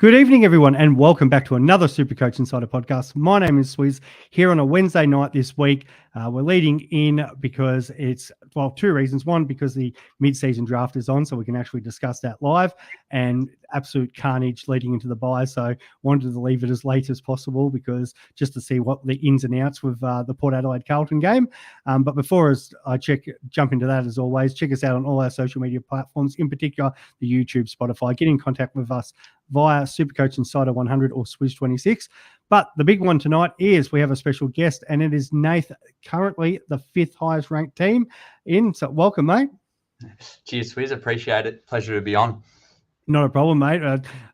Good evening, everyone, and welcome back to another Supercoach Insider podcast. My name is Swiz. Here on a Wednesday night this week, we're leading in because it's, well, two reasons. One, because the mid-season draft is on, so we can actually discuss that live, and absolute carnage leading into the bye. So wanted to leave it as late as possible because just to see what the ins and outs with the Port Adelaide Carlton game. But before I jump into that, as always, check us out on all our social media platforms, in particular the YouTube, Spotify. Get in contact with us via Supercoach Insider 100 or Swiz 26. But the big one tonight is we have a special guest, and it is Nath, currently the fifth highest ranked team in. So welcome, mate. Cheers, Swiz. Appreciate it. Pleasure to be on. Not a problem, mate.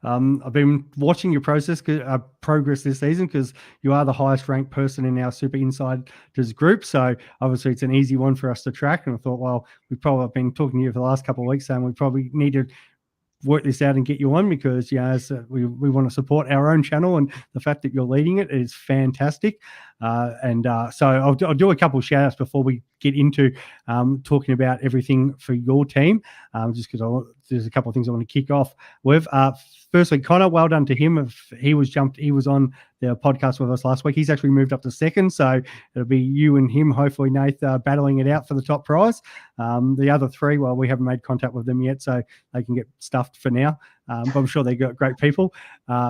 I've been watching your progress this season because you are the highest ranked person in our Super Insiders group. So obviously it's an easy one for us to track. And I thought, well, we've probably been talking to you for the last couple of weeks saying we probably need to work this out and get you on because, we want to support our own channel, and the fact that you're leading it is fantastic. So I'll do a couple of shout outs before we get into talking about everything for your team, just because there's a couple of things I want to kick off with. Firstly, Connor, well done to him. He was on the podcast with us last week. He's actually moved up to second, so it'll be you and him, hopefully, Nath, battling it out for the top prize. The other three, well, we haven't made contact with them yet, so they can get stuffed for now. But I'm sure they've got great people.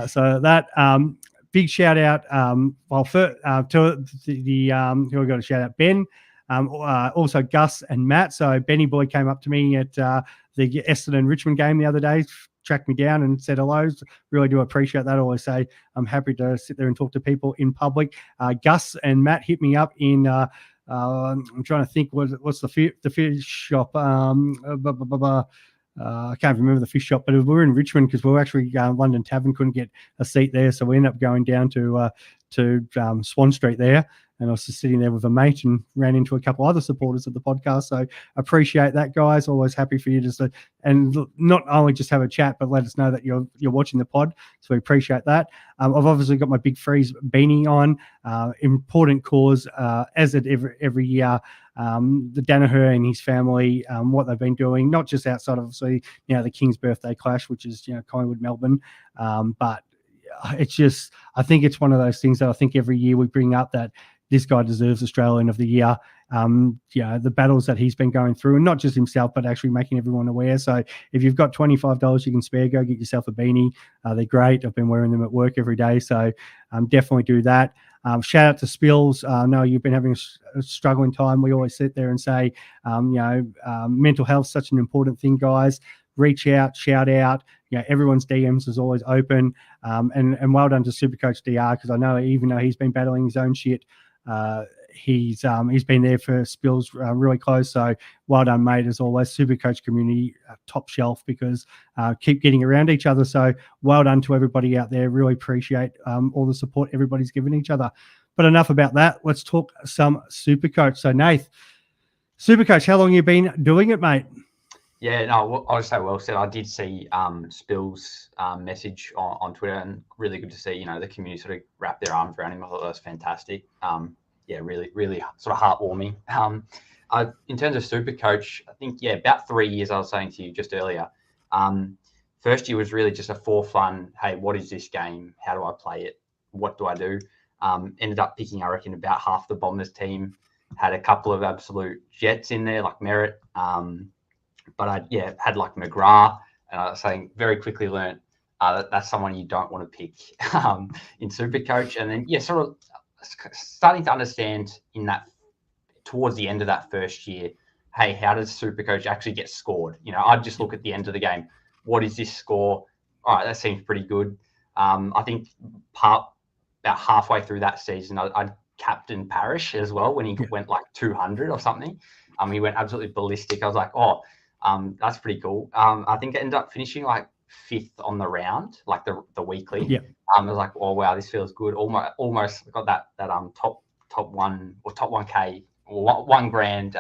So that big shout out. To the who I got to shout out, Ben. Also Gus and Matt. So Benny Boy came up to me at the Essendon Richmond game the other day, tracked me down and said hello. Really do appreciate that. I always say I'm happy to sit there and talk to people in public. Gus and Matt hit me up in I'm trying to think what's the fish shop. I can't remember the fish shop, but we were in Richmond because we were actually London Tavern, couldn't get a seat there, so we ended up going down to Swan Street there. And I was just sitting there with a mate and ran into a couple other supporters of the podcast. So appreciate that, guys. Always happy for you and not only just have a chat, but let us know that you're watching the pod. So we appreciate that. I've obviously got my Big Freeze beanie on. Important cause, as it every year. The Danaher and his family, what they've been doing, not just outside of obviously, the King's birthday clash, which is, Collingwood, Melbourne, but it's just, I think it's one of those things that I think every year we bring up that this guy deserves Australian of the Year. The battles that he's been going through, and not just himself, but actually making everyone aware. So if you've got $25 you can spare, go get yourself a beanie. They're great. I've been wearing them at work every day. So definitely do that. Shout out to Spills. No, you've been having a struggling time. We always sit there and say, mental health is such an important thing, guys. Reach out, shout out. Everyone's DMs is always open. And well done to Supercoach DR, because I know even though he's been battling his own shit, he's been there for Spills really close. So well done, mate, as always. Supercoach community top shelf, because keep getting around each other. So well done to everybody out there. Really appreciate all the support everybody's given each other. But enough about that. Let's talk some Supercoach. So Nath, Supercoach, how long have you been doing it, mate? Yeah, no, I'll just say well said. I did see Spill's message on Twitter, and really good to see, the community sort of wrap their arms around him. I thought that was fantastic. Really, really sort of heartwarming. In terms of Supercoach, I think, about 3 years, I was saying to you just earlier. First year was really just a for fun, hey, what is this game? How do I play it? What do I do? Ended up picking, I reckon, about half the Bombers team. Had a couple of absolute jets in there, like Merritt. But I had like McGrath, and I was saying very quickly learnt that's someone you don't want to pick in Supercoach. And then sort of starting to understand towards the end of that first year, hey, how does Supercoach actually get scored? I'd just look at the end of the game. What is this score? All right, that seems pretty good. I think about halfway through that season, I'd captained Parrish as well when he went like 200 or something. He went absolutely ballistic. I was like, that's pretty cool. I think it ended up finishing like 5th on the round, like the weekly. Yeah. I was like, oh wow, this feels good. Almost got that top 1 or top 1K or $1 grand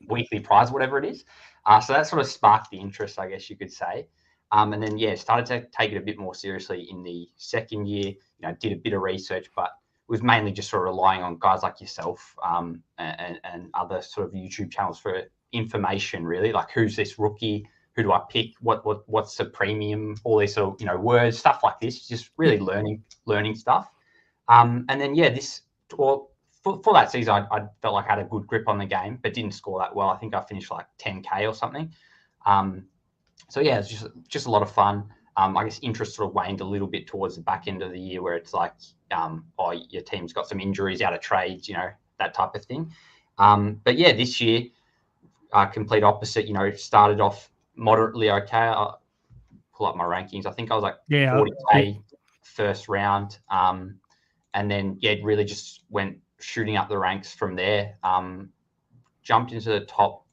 weekly prize, whatever it is. So that sort of sparked the interest, I guess you could say. And then started to take it a bit more seriously in the second year. Did a bit of research, but was mainly just sort of relying on guys like yourself and other sort of YouTube channels for information, really, like who's this rookie, who do I pick, what's the premium, all these sort of words, stuff like this, just really learning stuff. And then for that season, I felt like I had a good grip on the game, but didn't score that well. I think I finished like 10K or something. So yeah, it's just a lot of fun. I guess interest sort of waned a little bit towards the back end of the year, where it's like, your team's got some injuries, out of trades, that type of thing. But yeah, this year, complete opposite. Started off moderately okay. I'll pull up my rankings. I think I was like 40K first round, and then really just went shooting up the ranks from there. Jumped into the top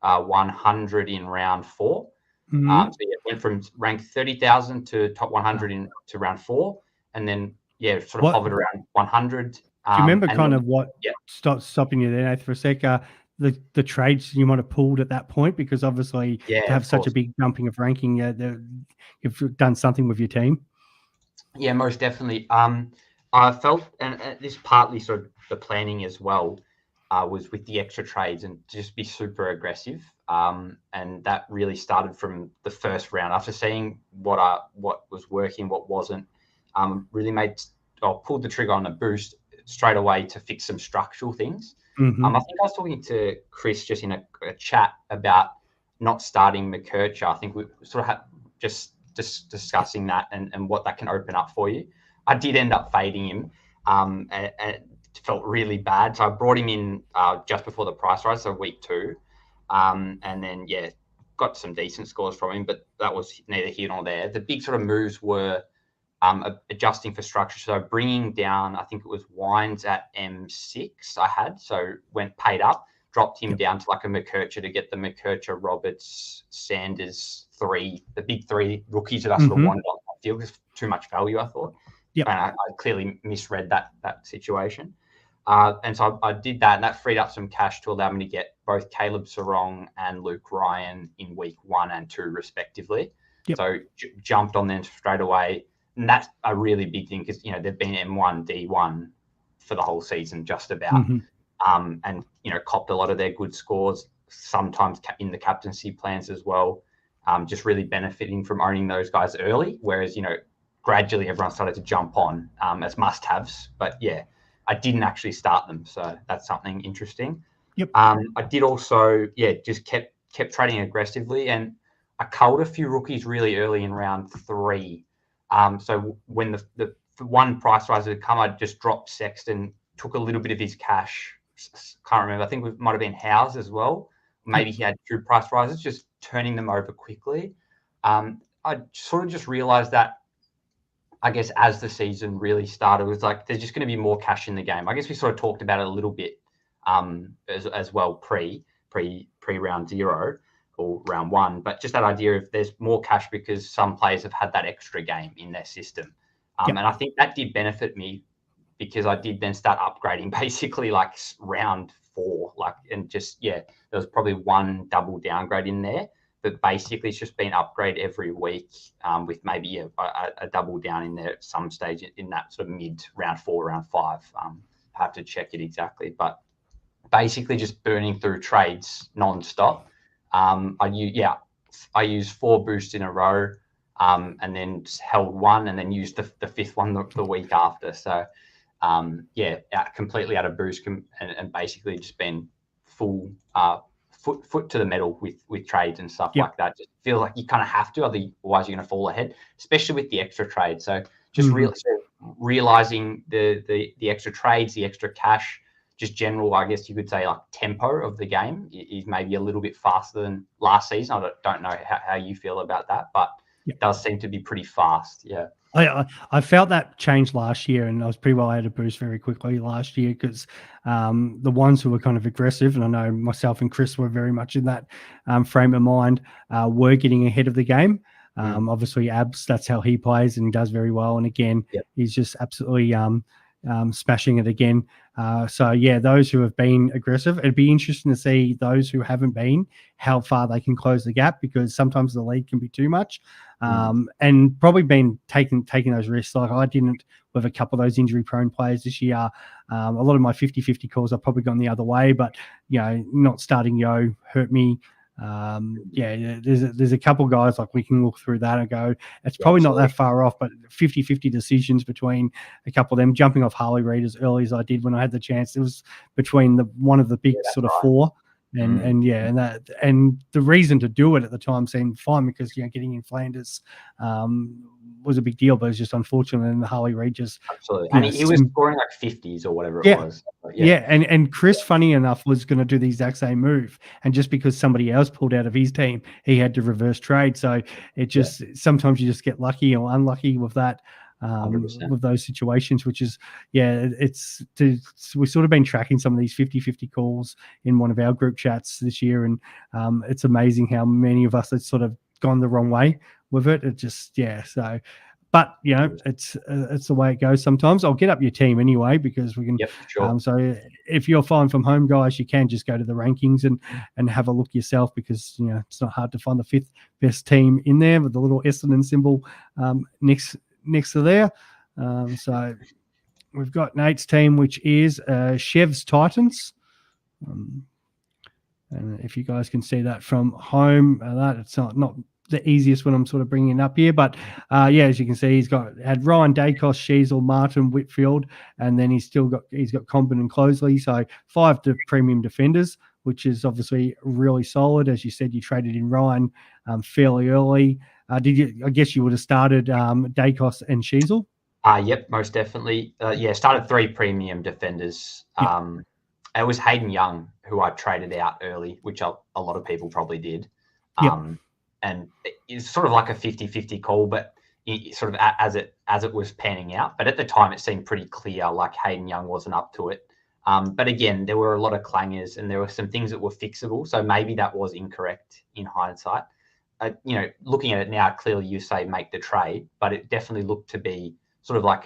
100 in round 4. So went from rank 30,000 to top 100 to round 4, and then sort of hovered around 100. Do you remember what stopping you there, Nath, for a sec? The trades you might have pulled at that point, because obviously to have such a big jumping of ranking, you've done something with your team. Yeah, most definitely. I felt, and this partly sort of the planning as well, was with the extra trades and just be super aggressive. And that really started from the first round. After seeing what was working, what wasn't, really pulled the trigger on a boost straight away to fix some structural things. I think I was talking to Chris just in a chat about not starting McKercher. I think we sort of had just discussing that and what that can open up for you. I did end up fading him, and it felt really bad. So I brought him in just before the price rise, so week 2. And then, got some decent scores from him, but that was neither here nor there. The big sort of moves were adjusting for structure. So bringing down, I think it was Wines at M6 I had. So went paid up, dropped him down to like a McKercher to get the McKercher, Roberts, Sanders 3, the big 3 rookies that I sort of wanted on the field. Because too much value, I thought. And I clearly misread that situation. And so I did that, and that freed up some cash to allow me to get both Caleb Sarong and Luke Ryan in week 1 and 2, respectively. So jumped on them straight away. And that's a really big thing because, they've been M1, D1 for the whole season, just about. And, copped a lot of their good scores, sometimes in the captaincy plans as well. Just really benefiting from owning those guys early, whereas, gradually everyone started to jump on as must-haves. But, I didn't actually start them, so that's something interesting. I did also, just kept trading aggressively, and I culled a few rookies really early in round 3. So when the one price rise had come, I just dropped Sexton, took a little bit of his cash. Can't remember. I think it might have been Howes as well. Maybe he had 2 price rises, just turning them over quickly. I sort of just realized that, I guess, as the season really started, it was like there's just going to be more cash in the game. I guess we sort of talked about it a little bit as well pre round 0 or round 1, but just that idea of there's more cash because some players have had that extra game in their system. And I think that did benefit me because I did then start upgrading basically like round 4, and just, there was probably 1 double downgrade in there. But basically, it's just been upgrade every week with maybe a double down in there at some stage in that sort of mid round 4, round 5. I have to check it exactly, but basically just burning through trades non-stop. I used 4 boosts in a row, and then held 1, and then used the 5th one the week after. So completely out of boost and basically just been full. Foot to the metal with trades and stuff like that. Just feel like you kind of have to, otherwise you're going to fall ahead, especially with the extra trade. So just realizing the extra trades, the extra cash, just general, I guess you could say, like tempo of the game is maybe a little bit faster than last season. I don't know how you feel about that, but it does seem to be pretty fast. I felt that change last year, and I was pretty well out of boost very quickly last year because the ones who were kind of aggressive, and I know myself and Chris were very much in that frame of mind, were getting ahead of the game. Obviously, Abs, that's how he plays and does very well. And again, he's just absolutely smashing it again. Those who have been aggressive, it'd be interesting to see those who haven't been, how far they can close the gap, because sometimes the lead can be too much. And probably been taking those risks. Like I didn't with a couple of those injury prone players this year. A lot of my 50-50 calls I've probably gone the other way, but not starting Yo hurt me. There's a couple guys like we can look through that and go, it's probably not that far off, but 50-50 decisions between a couple of them. Jumping off Harley Reid as early as I did when I had the chance, it was between one of the big sort of four. And the reason to do it at the time seemed fine because getting in Flanders was a big deal, but it's just unfortunate. And the Harley Reid just absolutely, and he was scoring like 50s or whatever it was. And Chris, funny enough, was going to do the exact same move, and just because somebody else pulled out of his team, he had to reverse trade. So it just sometimes you just get lucky or unlucky with that. With those situations, which is, we've sort of been tracking some of these 50-50 calls in one of our group chats this year. And it's amazing how many of us have sort of gone the wrong way with it. It just, so, but it's the way it goes sometimes. I'll get up your team anyway, because we can, so if you're following from home, guys, you can just go to the rankings and have a look yourself, because, it's not hard to find the 5th best team in there with the little Essendon symbol next to there. So we've got Nate's team, which is Chev's Titans. And if you guys can see that from home, that it's not the easiest when I'm sort of bringing it up here, but as you can see, he's had Ryan, Dacos, Sheasel, Martin, Whitfield, and then he's got Comben and Closeley, so 5 premium defenders, which is obviously really solid. As you said, you traded in Ryan fairly early. I guess you would have started Dacos and Sheasel? Yep, most definitely. Started 3 premium defenders. It was Hayden Young who I traded out early, which a lot of people probably did. And it's sort of like a 50-50 call, but sort of as it was panning out. But at the time, it seemed pretty clear, like Hayden Young wasn't up to it. But again, there were a lot of clangers, and there were some things that were fixable. So maybe that was incorrect in hindsight. Looking at it now, clearly you say make the trade, but it definitely looked to be sort of like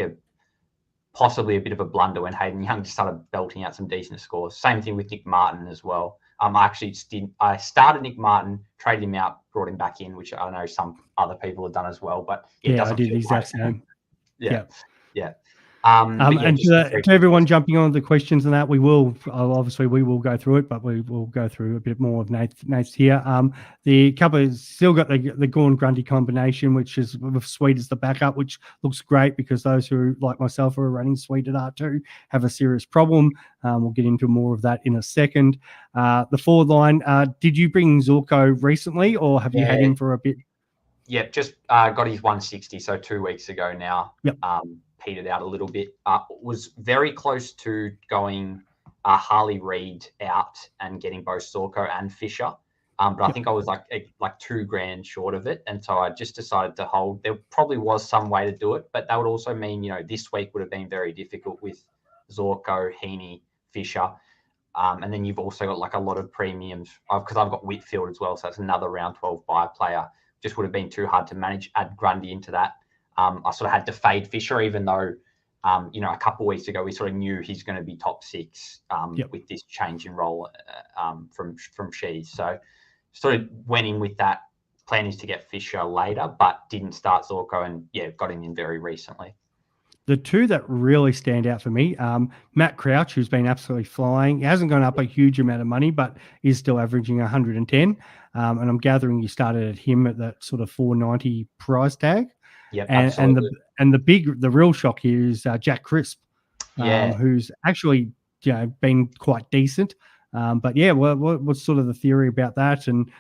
possibly a bit of a blunder when Hayden Young just started belting out some decent scores. Same thing with Nick Martin as well. I started Nick Martin, traded him out, brought him back in, which I know some other people have done as well. But I did the exact same. Yeah. And to everyone jumping on the questions and that, we will go through it, but we will go through a bit more of Nath's here. The couple still got the Gorn Grundy combination, which is with Sweet as the backup, which looks great because those who, like myself, are running Sweet at R2 have a serious problem. We'll get into more of that in a second. The forward line, did you bring Zorko recently, or have you had him for a bit? Yeah, just got his 160, so 2 weeks ago now. Yep. Petered out a little bit. Was very close to going Harley Reid out and getting both Zorko and Fisher. But I think I was like $2,000 short of it. And so I just decided to hold. There probably was some way to do it, but that would also mean, this week would have been very difficult with Zorko, Heaney, Fisher. And then you've also got like a lot of premiums because I've got Whitfield as well. So that's another round 12 buy player. Just would have been too hard to manage. Add Grundy into that. I sort of had to fade Fisher, even though, a couple of weeks ago, we sort of knew he's going to be top 6 with this change in role from Shees. So sort of went in with that. Plan is to get Fisher later, but didn't start Zorko and, got him in very recently. The two that really stand out for me, Matt Crouch, who's been absolutely flying. He hasn't gone up a huge amount of money, but is still averaging 110. And I'm gathering you started at him at that sort of 490 price tag. Yeah, and the real shock here is Jack Crisp, who's actually been quite decent. But what's sort of the theory about that? And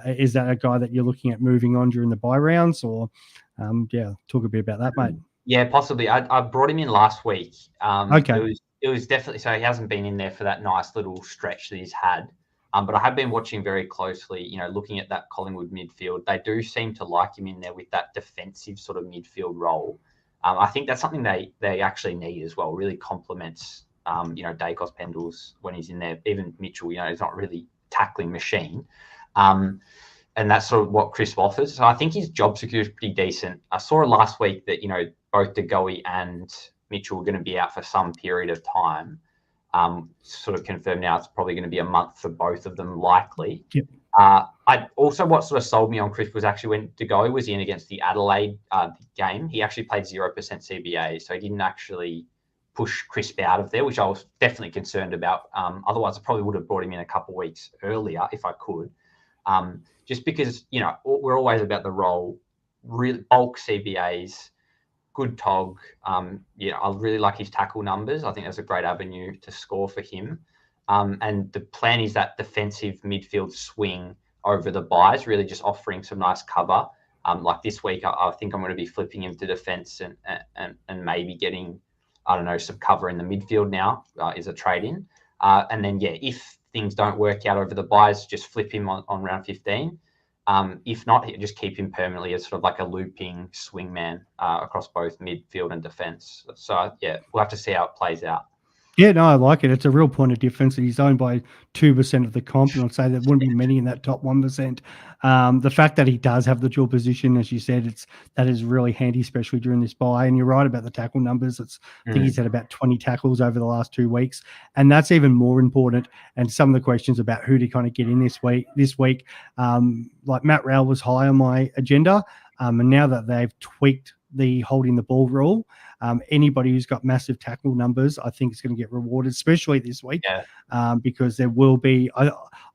is that a guy that you're looking at moving on during the buy rounds, or talk a bit about that, mate? Yeah, possibly. I brought him in last week. Okay. It was definitely, so he hasn't been in there for that nice little stretch that he's had. But I have been watching very closely, looking at that Collingwood midfield. They do seem to like him in there with that defensive sort of midfield role. I think that's something they actually need as well. Really complements, Dacos, Pendles when he's in there. Even Mitchell, he's not really tackling machine. And that's sort of what Crisp offers. So I think his job security is pretty decent. I saw last week that, both DeGoey and Mitchell were going to be out for some period of time. Sort of confirmed now it's probably going to be a month for both of them, likely. Yep. What sort of sold me on Crisp was actually when DeGoey was in against the Adelaide game. He actually played 0% CBA, so he didn't actually push Crisp out of there, which I was definitely concerned about. Otherwise, I probably would have brought him in a couple of weeks earlier if I could. Just because, you know, we're always about the role, really bulk CBAs, good TOG. Yeah, I really like his tackle numbers. I think that's a great avenue to score for him. And the plan is that defensive midfield swing over the buys, really just offering some nice cover. Like this week, I think I'm going to be flipping him to defense and maybe getting, I don't know, some cover in the midfield now is a trade-in. And then, yeah, if things don't work out over the buys, just flip him on round 15. If not, just keep him permanently as sort of like a looping swingman across both midfield and defense. So, yeah, we'll have to see how it plays out. Yeah, no, I like it. It's a real point of difference. He's owned by 2% of the comp, and I'd say there wouldn't be many in that top 1%. The fact that he does have the dual position, as you said, that is really handy, especially during this bye. And you're right about the tackle numbers. I think he's had about 20 tackles over the last 2 weeks, and that's even more important. And some of the questions about who to kind of get in this week, like Matt Rowell was high on my agenda, and now that they've tweaked the holding the ball rule, anybody who's got massive tackle numbers, I think is going to get rewarded, especially this week, because there will be,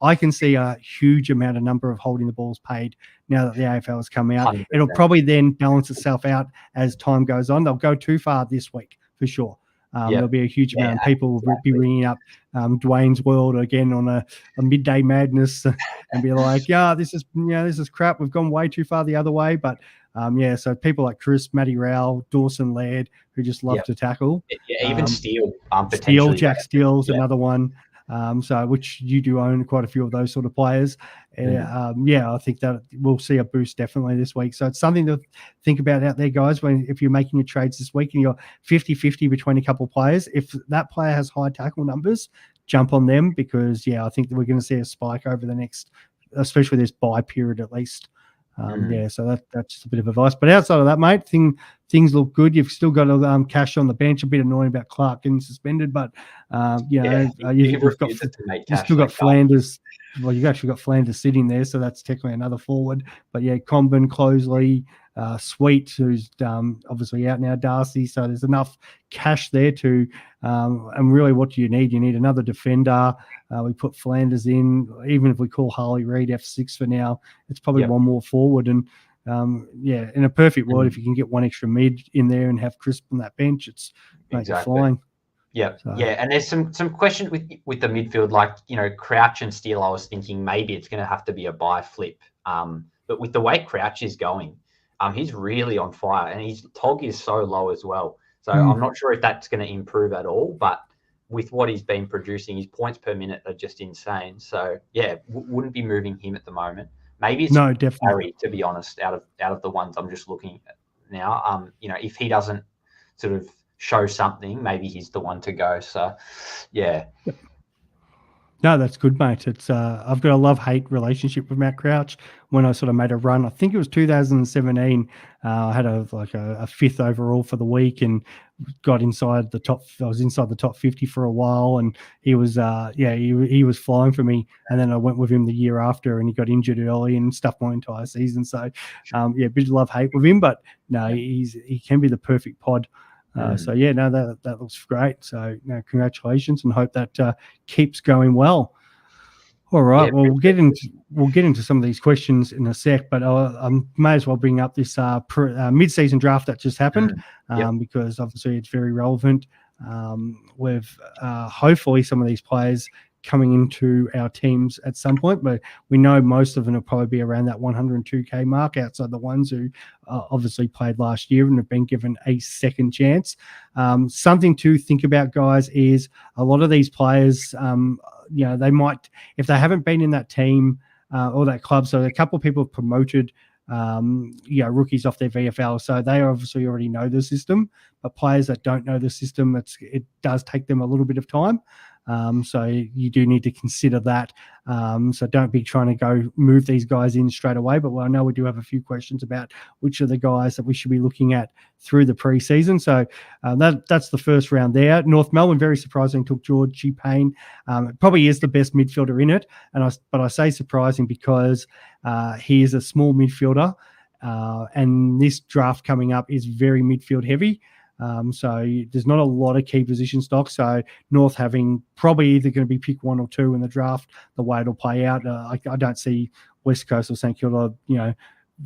I can see a huge amount of number of holding the balls paid now that the AFL has come out. 100%. It'll probably then balance itself out as time goes on. They'll go too far this week for sure. There'll be a huge amount of people will be ringing up Dwayne's World again on a midday madness and be like, this is crap. We've gone way too far the other way. But so people like Chris, Matty Rowell, Dawson Laird, who just love to tackle. Yeah, even Steele. Jack Steele's another one. Which you do own quite a few of those sort of players. I think that we'll see a boost definitely this week. So it's something to think about out there, guys, if you're making your trades this week and you're 50-50 between a couple of players. If that player has high tackle numbers, jump on them because, I think that we're going to see a spike over the next, especially this bye period at least. So that's just a bit of advice. But outside of that, mate, things look good. You've still got cash on the bench. A bit annoying about Clark getting suspended, but you've still got Flanders. Well, you've actually got Flanders sitting there, so that's technically another forward. But Comben, Closley, Sweet, who's obviously out now, Darcy. So there's enough cash there to. And really, what do you need? You need another defender. We put Flanders in. Even if we call Harley Reid F6 for now, it's probably one more forward. And in a perfect world, if you can get one extra mid in there and have Crisp on that bench, it's flying. Yeah, and there's some questions with the midfield, like Crouch and Steele. I was thinking maybe it's going to have to be a buy flip, but with the way Crouch is going, he's really on fire, and his TOG is so low as well. So I'm not sure if that's going to improve at all, but with what he's been producing, his points per minute are just insane. So wouldn't be moving him at the moment. Maybe it's definitely Harry, to be honest, out of the ones I'm just looking at now. If he doesn't sort of show something, maybe he's the one to go. So No, that's good, mate. It's I've got a love-hate relationship with Matt Crouch. When I sort of made a run, I think it was 2017. I had a fifth overall for the week and got inside the top. I was inside the top 50 for a while, and he was he was flying for me. And then I went with him the year after, and he got injured early and stuffed my entire season. So a bit of love-hate with him, but no, he can be the perfect pod. That looks great. So, congratulations, and hope that keeps going well. All right, we'll get into some of these questions in a sec, but I may as well bring up this mid-season draft that just happened because obviously it's very relevant. With hopefully some of these players coming into our teams at some point, but we know most of them will probably be around that 102k mark outside the ones who obviously played last year and have been given a second chance. Something to think about, guys, is a lot of these players, they might, if they haven't been in that team or that club, so a couple of people have promoted rookies off their VFL, so they obviously already know the system, but players that don't know the system, it does take them a little bit of time. So you do need to consider that. So don't be trying to go move these guys in straight away. But I know we do have a few questions about which of the guys that we should be looking at through the preseason. So that's the first round there. North Melbourne, very surprising, took Georgie Payne. Probably is the best midfielder in it. But I say surprising because he is a small midfielder. And this draft coming up is very midfield heavy. So there's not a lot of key position stock. So North having probably either going to be pick one or two in the draft, the way it'll play out. I don't see West Coast or St Kilda,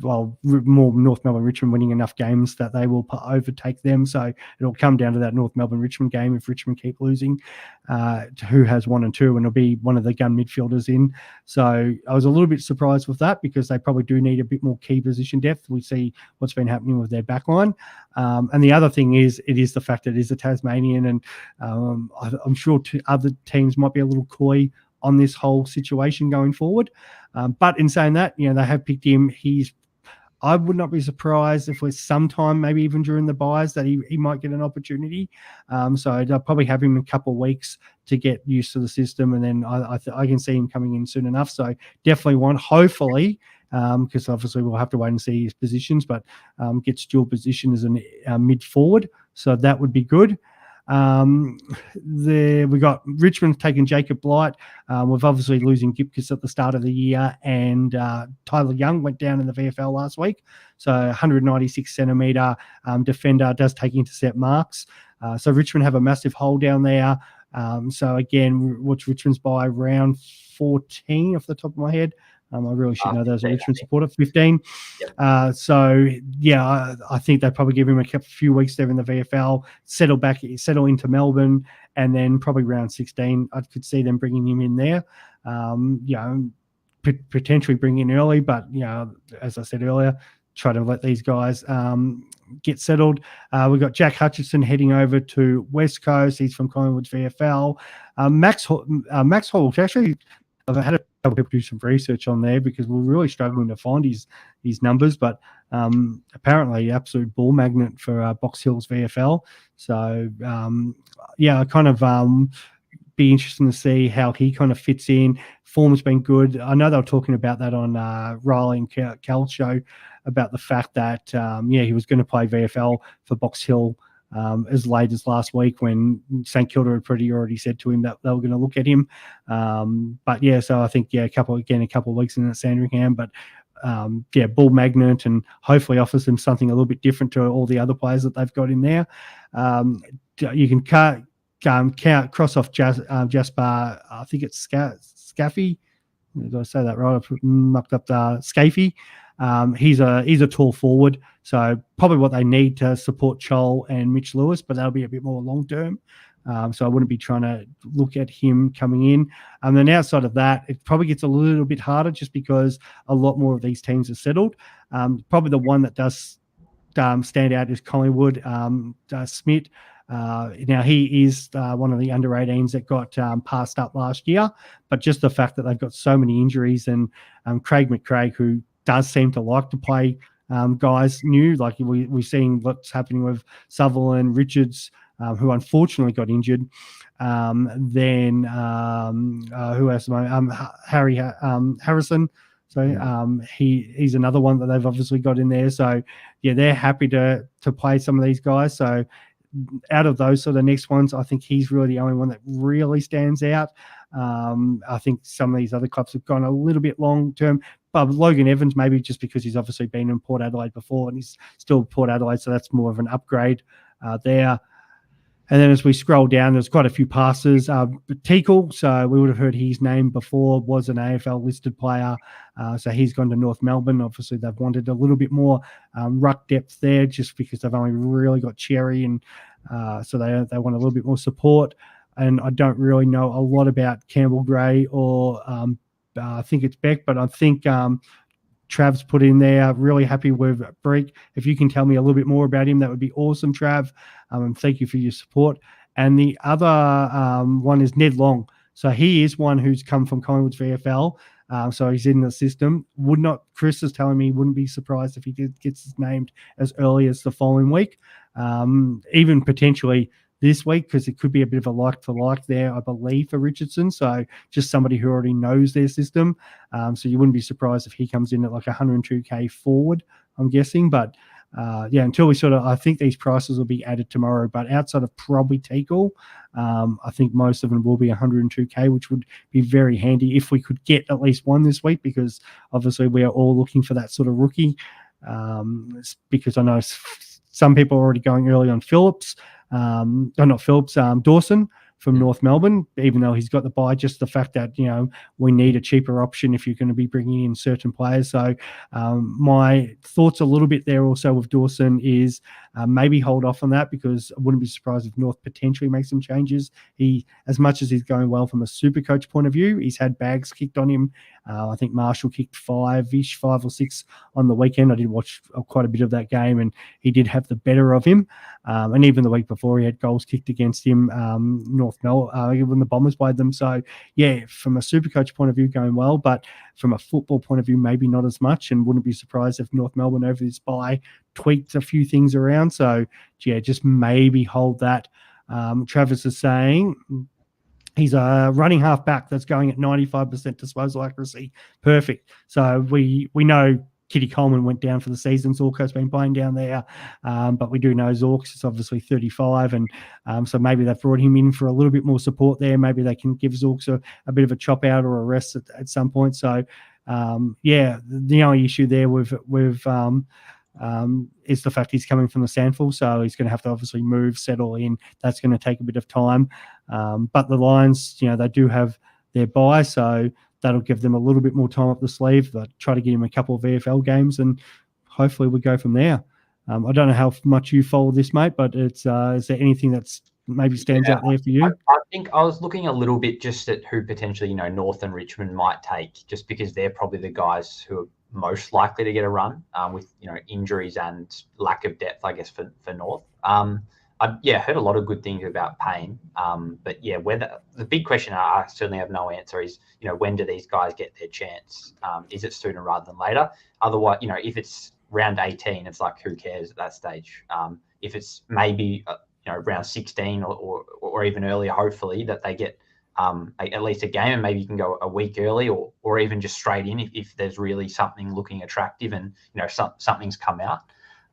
well, more North Melbourne Richmond winning enough games that they will overtake them. So it'll come down to that North Melbourne Richmond game if Richmond keep losing, to who has 1 and 2, and it'll be one of the gun midfielders in. So I was a little bit surprised with that because they probably do need a bit more key position depth. We see what's been happening with their backline. And the other thing is, it is the fact that it is a Tasmanian, and I'm sure other teams might be a little coy on this whole situation going forward. But in saying that, they have picked him. I would not be surprised if we're sometime, maybe even during the buys, that he might get an opportunity. So they'll probably have him a couple of weeks to get used to the system, and then I can see him coming in soon enough. So definitely hopefully, because obviously we'll have to wait and see his positions, but gets dual position as a mid forward. So that would be good. We got Richmond taking Jacob Blight. We've obviously losing Gipkus at the start of the year, and Tyler Young went down in the VFL last week. So 196 centimetre defender, does take intercept marks. So Richmond have a massive hole down there. So again, what's Richmond's by round 14 off the top of my head? I really should know those are Richmond supporter, 15. Yep. So, yeah, I think they probably give him a few weeks there in the VFL, settle into Melbourne, and then probably round 16, I could see them bringing him in there. Potentially bring in early, but, as I said earlier, try to let these guys get settled. We've got Jack Hutchinson heading over to West Coast. He's from Collingwood's VFL. Max Hall, actually, I've had a couple of people do some research on there because we're really struggling to find his numbers, but apparently absolute ball magnet for Box Hill's VFL. So, I kind of be interesting to see how he kind of fits in. Form's been good. I know they were talking about that on Riley and Cal's show about the fact that, he was going to play VFL for Box Hill as late as last week when St Kilda had pretty already said to him that they were going to look at him. So I think, a couple of weeks in at Sandringham, but ball magnet, and hopefully offers them something a little bit different to all the other players that they've got in there. You can cross off Jasper, I think it's Scaffy. Did I say that right? I mucked up Scafie. He's a tall forward, so probably what they need to support Chol and Mitch Lewis, but that'll be a bit more long term. So I wouldn't be trying to look at him coming in. And then outside of that, it probably gets a little bit harder just because a lot more of these teams are settled. Probably the one that does stand out is Collingwood, Smith. Now he is one of the under 18s that got passed up last year, but just the fact that they've got so many injuries, and Craig McCraig, who does seem to like to play guys new, like we're seeing what's happening with Sutherland, Richards, who unfortunately got injured. Then who else? Harry Harrison. So he's another one that they've obviously got in there. So they're happy to play some of these guys. So out of those sort of next ones, I think he's really the only one that really stands out. I think some of these other clubs have gone a little bit long term, but Logan Evans, maybe just because he's obviously been in Port Adelaide before and he's still Port Adelaide, so that's more of an upgrade there. And then as we scroll down, there's quite a few passes. Teakle, so we would have heard his name before, was an AFL listed player. So he's gone to North Melbourne. Obviously, they've wanted a little bit more ruck depth there just because they've only really got Cherry, and so they want a little bit more support. And I don't really know a lot about Campbell Gray or I think it's Beck, but I think Trav's put in there. Really happy with Break. If you can tell me a little bit more about him, that would be awesome, Trav. Thank you for your support. And the other one is Ned Long. So he is one who's come from Collingwood's VFL. So he's in the system. Chris is telling me he wouldn't be surprised if he gets named as early as the following week. Even potentially this week, because it could be a bit of a like-for-like there, I believe, for Richardson. So just somebody who already knows their system. So you wouldn't be surprised if he comes in at like 102K forward, I'm guessing. But until we I think these prices will be added tomorrow. But outside of probably Teakle, I think most of them will be 102K, which would be very handy if we could get at least one this week, because obviously we are all looking for that sort of rookie. Because I know some people are already going early on Phillips. Not Phillips, Dawson. from North Melbourne, even though he's got the bye. Just the fact that we need a cheaper option if you're going to be bringing in certain players. So my thoughts a little bit there also with Dawson is maybe hold off on that, because I wouldn't be surprised if North potentially makes some changes. He, as much as he's going well from a Supercoach point of view, he's had bags kicked on him. I think Marshall kicked 5 or 6 on the weekend. I did watch quite a bit of that game, and he did have the better of him. And even the week before, he had goals kicked against him, North Melbourne, when the Bombers played them. So, yeah, from a Supercoach point of view, going well, but from a football point of view, maybe not as much, and wouldn't be surprised if North Melbourne over this bye tweaked a few things around. So, yeah, just maybe hold that. Travis is saying he's a running half back that's going at 95% disposal accuracy. Perfect. So we know Kitty Coleman went down for the season. Zorko's been playing down there. But we do know Zorks is obviously 35. And so maybe they've brought him in for a little bit more support there. Maybe they can give Zorks a bit of a chop out or a rest at some point. So, yeah, the only issue there with is the fact he's coming from the Sandful, so he's going to have to obviously move, settle in. That's going to take a bit of time. But the Lions, they do have their bye, so that'll give them a little bit more time up the sleeve. But try to get him a couple of VFL games, and hopefully we go from there. I don't know how much you follow this, mate, but it's is there anything that's maybe stands out there for you? I think I was looking a little bit just at who potentially, North and Richmond might take, just because they're probably the guys who are most likely to get a run with, injuries and lack of depth, I guess, for North. I heard a lot of good things about Payne. But yeah, whether the big question I certainly have no answer is, when do these guys get their chance? Is it sooner rather than later? Otherwise, if it's round 18, it's like, who cares at that stage? If it's maybe round 16 or even earlier, hopefully that they get at least a game, and maybe you can go a week early or even just straight in if there's really something looking attractive and something's come out.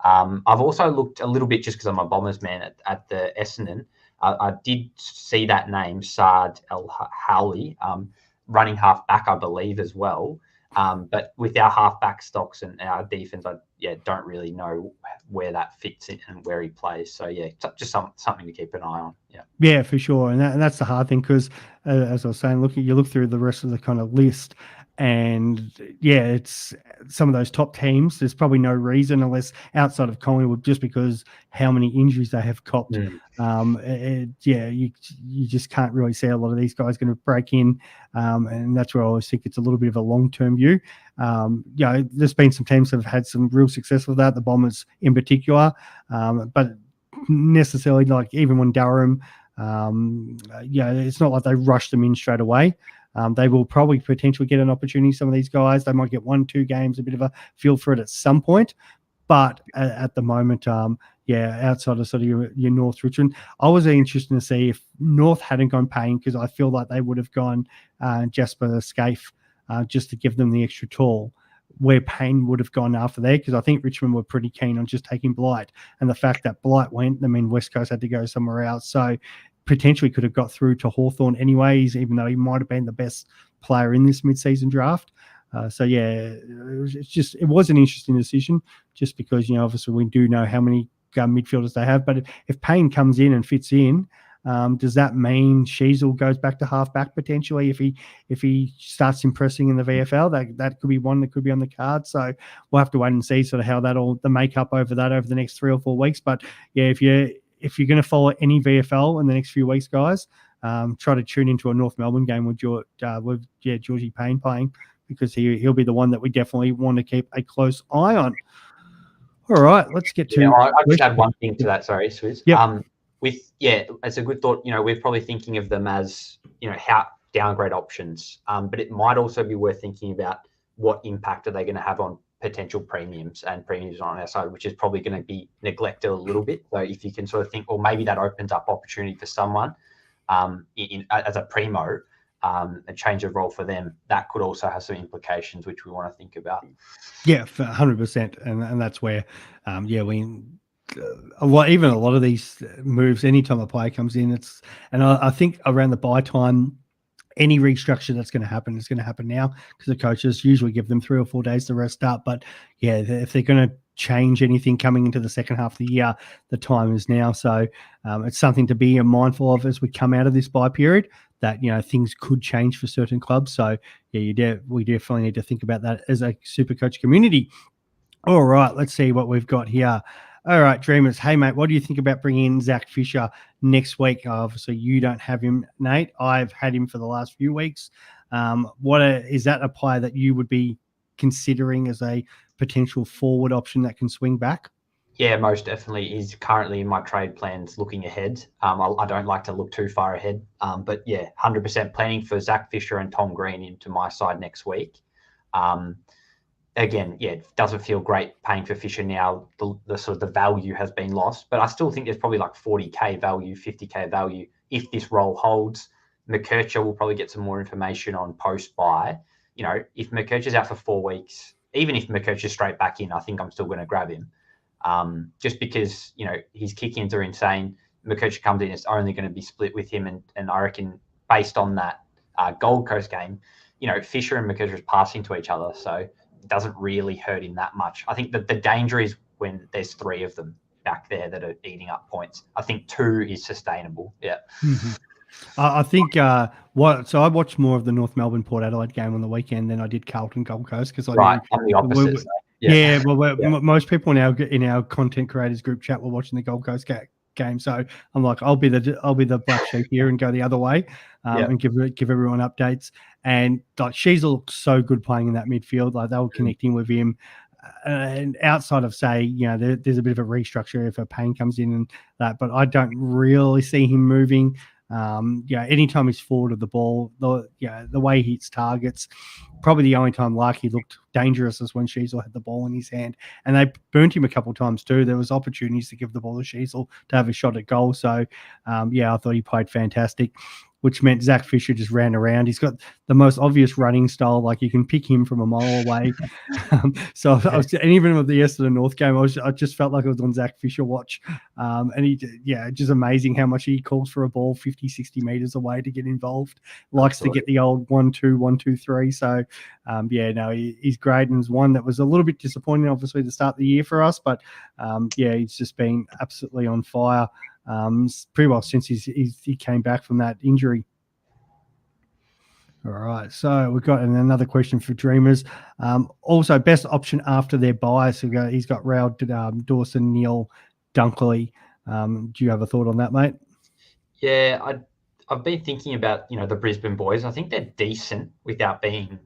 I've also looked a little bit, just because I'm a Bombers man, at the Essendon. I did see that name, Saad El Howley, running half back, I believe, as well. But with our half-back stocks and our defense, I don't really know where that fits in and where he plays. So, yeah, just something to keep an eye on. Yeah, for sure. And that's the hard thing, because, as I was saying, you look through the rest of the kind of list, and, yeah, it's some of those top teams. There's probably no reason, unless outside of Collingwood, just because how many injuries they have copped. You just can't really see a lot of these guys going to break in. And that's where I always think it's a little bit of a long-term view. There's been some teams that have had some real success with that, the Bombers in particular. But necessarily, like, even when Durham, it's not like they rushed them in straight away. They will probably potentially get an opportunity. Some of these guys, they might get 1-2 games, a bit of a feel for it at some point. But at the moment, outside of sort of your North Richmond, I was interested to see if North hadn't gone Payne, because I feel like they would have gone Jasper Scaife just to give them the extra tool, where Payne would have gone after there, because I think Richmond were pretty keen on just taking Blight. And the fact that Blight went, West Coast had to go somewhere else. So potentially could have got through to Hawthorn anyways, even though he might have been the best player in this mid-season draft. It was an interesting decision, just because, obviously we do know how many midfielders they have. But if Payne comes in and fits in, does that mean Sheasel goes back to half-back potentially if he starts impressing in the VFL? That could be one that could be on the card. So we'll have to wait and see sort of how the makeup over the next 3 or 4 weeks. But yeah, if you're going to follow any VFL in the next few weeks, guys, try to tune into a North Melbourne game with Georgie Payne playing, because he'll be the one that we definitely want to keep a close eye on. All right, let's get to. I just add one thing to that. Sorry, Swiz. Yeah. It's a good thought. We're probably thinking of them as how downgrade options, but it might also be worth thinking about what impact are they going to have on potential premiums on our side, which is probably going to be neglected a little bit. So if you can sort of think, or maybe that opens up opportunity for someone as a primo, a change of role for them, that could also have some implications which we want to think about. Yeah, 100%, and that's where a lot of these moves, anytime a player comes in, I think around the buy time, any restructure that's going to happen is going to happen now, because the coaches usually give them 3 or 4 days to rest up. But yeah, if they're going to change anything coming into the second half of the year, the time is now. So it's something to be mindful of as we come out of this bye period, that things could change for certain clubs. So yeah, we definitely need to think about that as a Supercoach community. All right, let's see what we've got here. All right, Dreamers. Hey, mate, what do you think about bringing in Zach Fisher next week? Obviously, you don't have him, Nate. I've had him for the last few weeks. Is that a player that you would be considering as a potential forward option that can swing back? Yeah, most definitely. He's currently in my trade plans looking ahead. I don't like to look too far ahead. But yeah, 100% planning for Zach Fisher and Tom Green into my side next week. Again, yeah, it doesn't feel great paying for Fisher now. The sort of the value has been lost, but I still think there's probably like 40k value, 50k value if this role holds. McKercher will probably get some more information on post-buy. If McKercher's out for 4 weeks, even if McKercher's straight back in, I think I'm still going to grab him. Just because, his kick-ins are insane. McKercher comes in, it's only going to be split with him. And I reckon based on that Gold Coast game, Fisher and McKercher is passing to each other. So it doesn't really hurt him that much. I think that the danger is when there's 3 of them back there that are eating up points. I think 2 is sustainable. Yeah. Mm-hmm. I think so I watched more of the North Melbourne Port Adelaide game on the weekend than I did Carlton Gold Coast, because I knew I'm the opposite. Most people in our content creators group chat were watching the Gold Coast game, so I'm like, I'll be the black sheep here and go the other way, and give everyone updates. And like, Sheezel looks so good playing in that midfield. Like, they were connecting with him. And outside of, say, there's a bit of a restructure if a Payne comes in and that, but I don't really see him moving. Anytime he's forward of the ball, the way he hits targets, probably the only time he looked dangerous is when Sheezel had the ball in his hand, and they burnt him a couple of times too. There was opportunities to give the ball to Sheezel to have a shot at goal. So, I thought he played fantastic, which meant Zach Fisher just ran around. He's got the most obvious running style. Like, you can pick him from a mile away. And even with the Essendon North game, I just felt like I was on Zach Fisher watch. And just amazing how much he calls for a ball 50, 60 meters away to get involved. Likes to get the old 1-2, 1-2-3. So, he's great, and was one that was a little bit disappointing, obviously, to start the year for us. But, he's just been absolutely on fire. Pretty well since he came back from that injury. All right, so we've got another question for Dreamers. Also, best option after their buy. So he's got Rao, Dawson, Neil, Dunkley. Do you have a thought on that, mate? Yeah, I've been thinking about the Brisbane boys. I think they're decent without being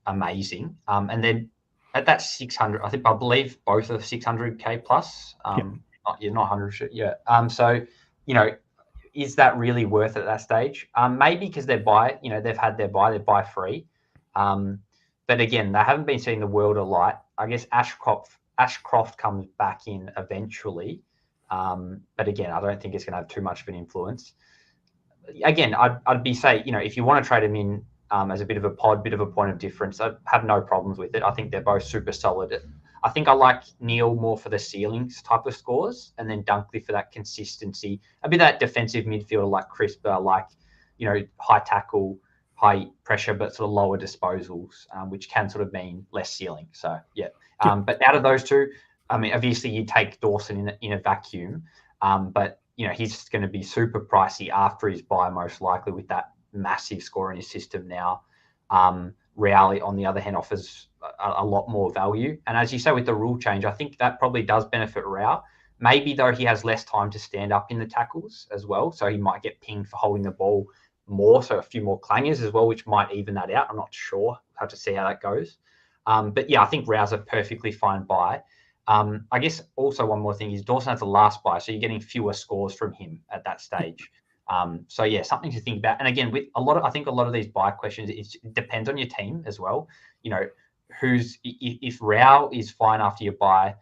amazing. And then at that 600, I believe both are 600k plus. Not 100. Yeah. So, is that really worth it at that stage? Maybe because they've had their buy, they're buy free. But again, they haven't been seeing the world of light. I guess Ashcroft comes back in eventually. But again, I don't think it's going to have too much of an influence. Again, I'd be if you want to trade them in as a bit of a point of difference, I have no problems with it. I think they're both super solid. I think I like Neil more for the ceilings type of scores, and then Dunkley for that consistency. A bit of that defensive midfielder like Crisper, like, high tackle, high pressure, but sort of lower disposals, which can sort of mean less ceiling. So, yeah. But out of those two, I mean, obviously you take Dawson in a vacuum, but, he's going to be super pricey after his buy, most likely, with that massive score in his system now. Reali, on the other hand, offers a lot more value. And as you say, with the rule change, I think that probably does benefit Rao. Maybe, though, he has less time to stand up in the tackles as well. So he might get pinged for holding the ball more. So a few more clangers as well, which might even that out. I'm not sure. We'll have to see how that goes. But yeah, I think Rao's a perfectly fine buy. I guess also one more thing is Dawson has the last buy. So you're getting fewer scores from him at that stage. So yeah, something to think about. And again, with I think a lot of these buy questions, it depends on your team as well. If Rao is fine after your buy,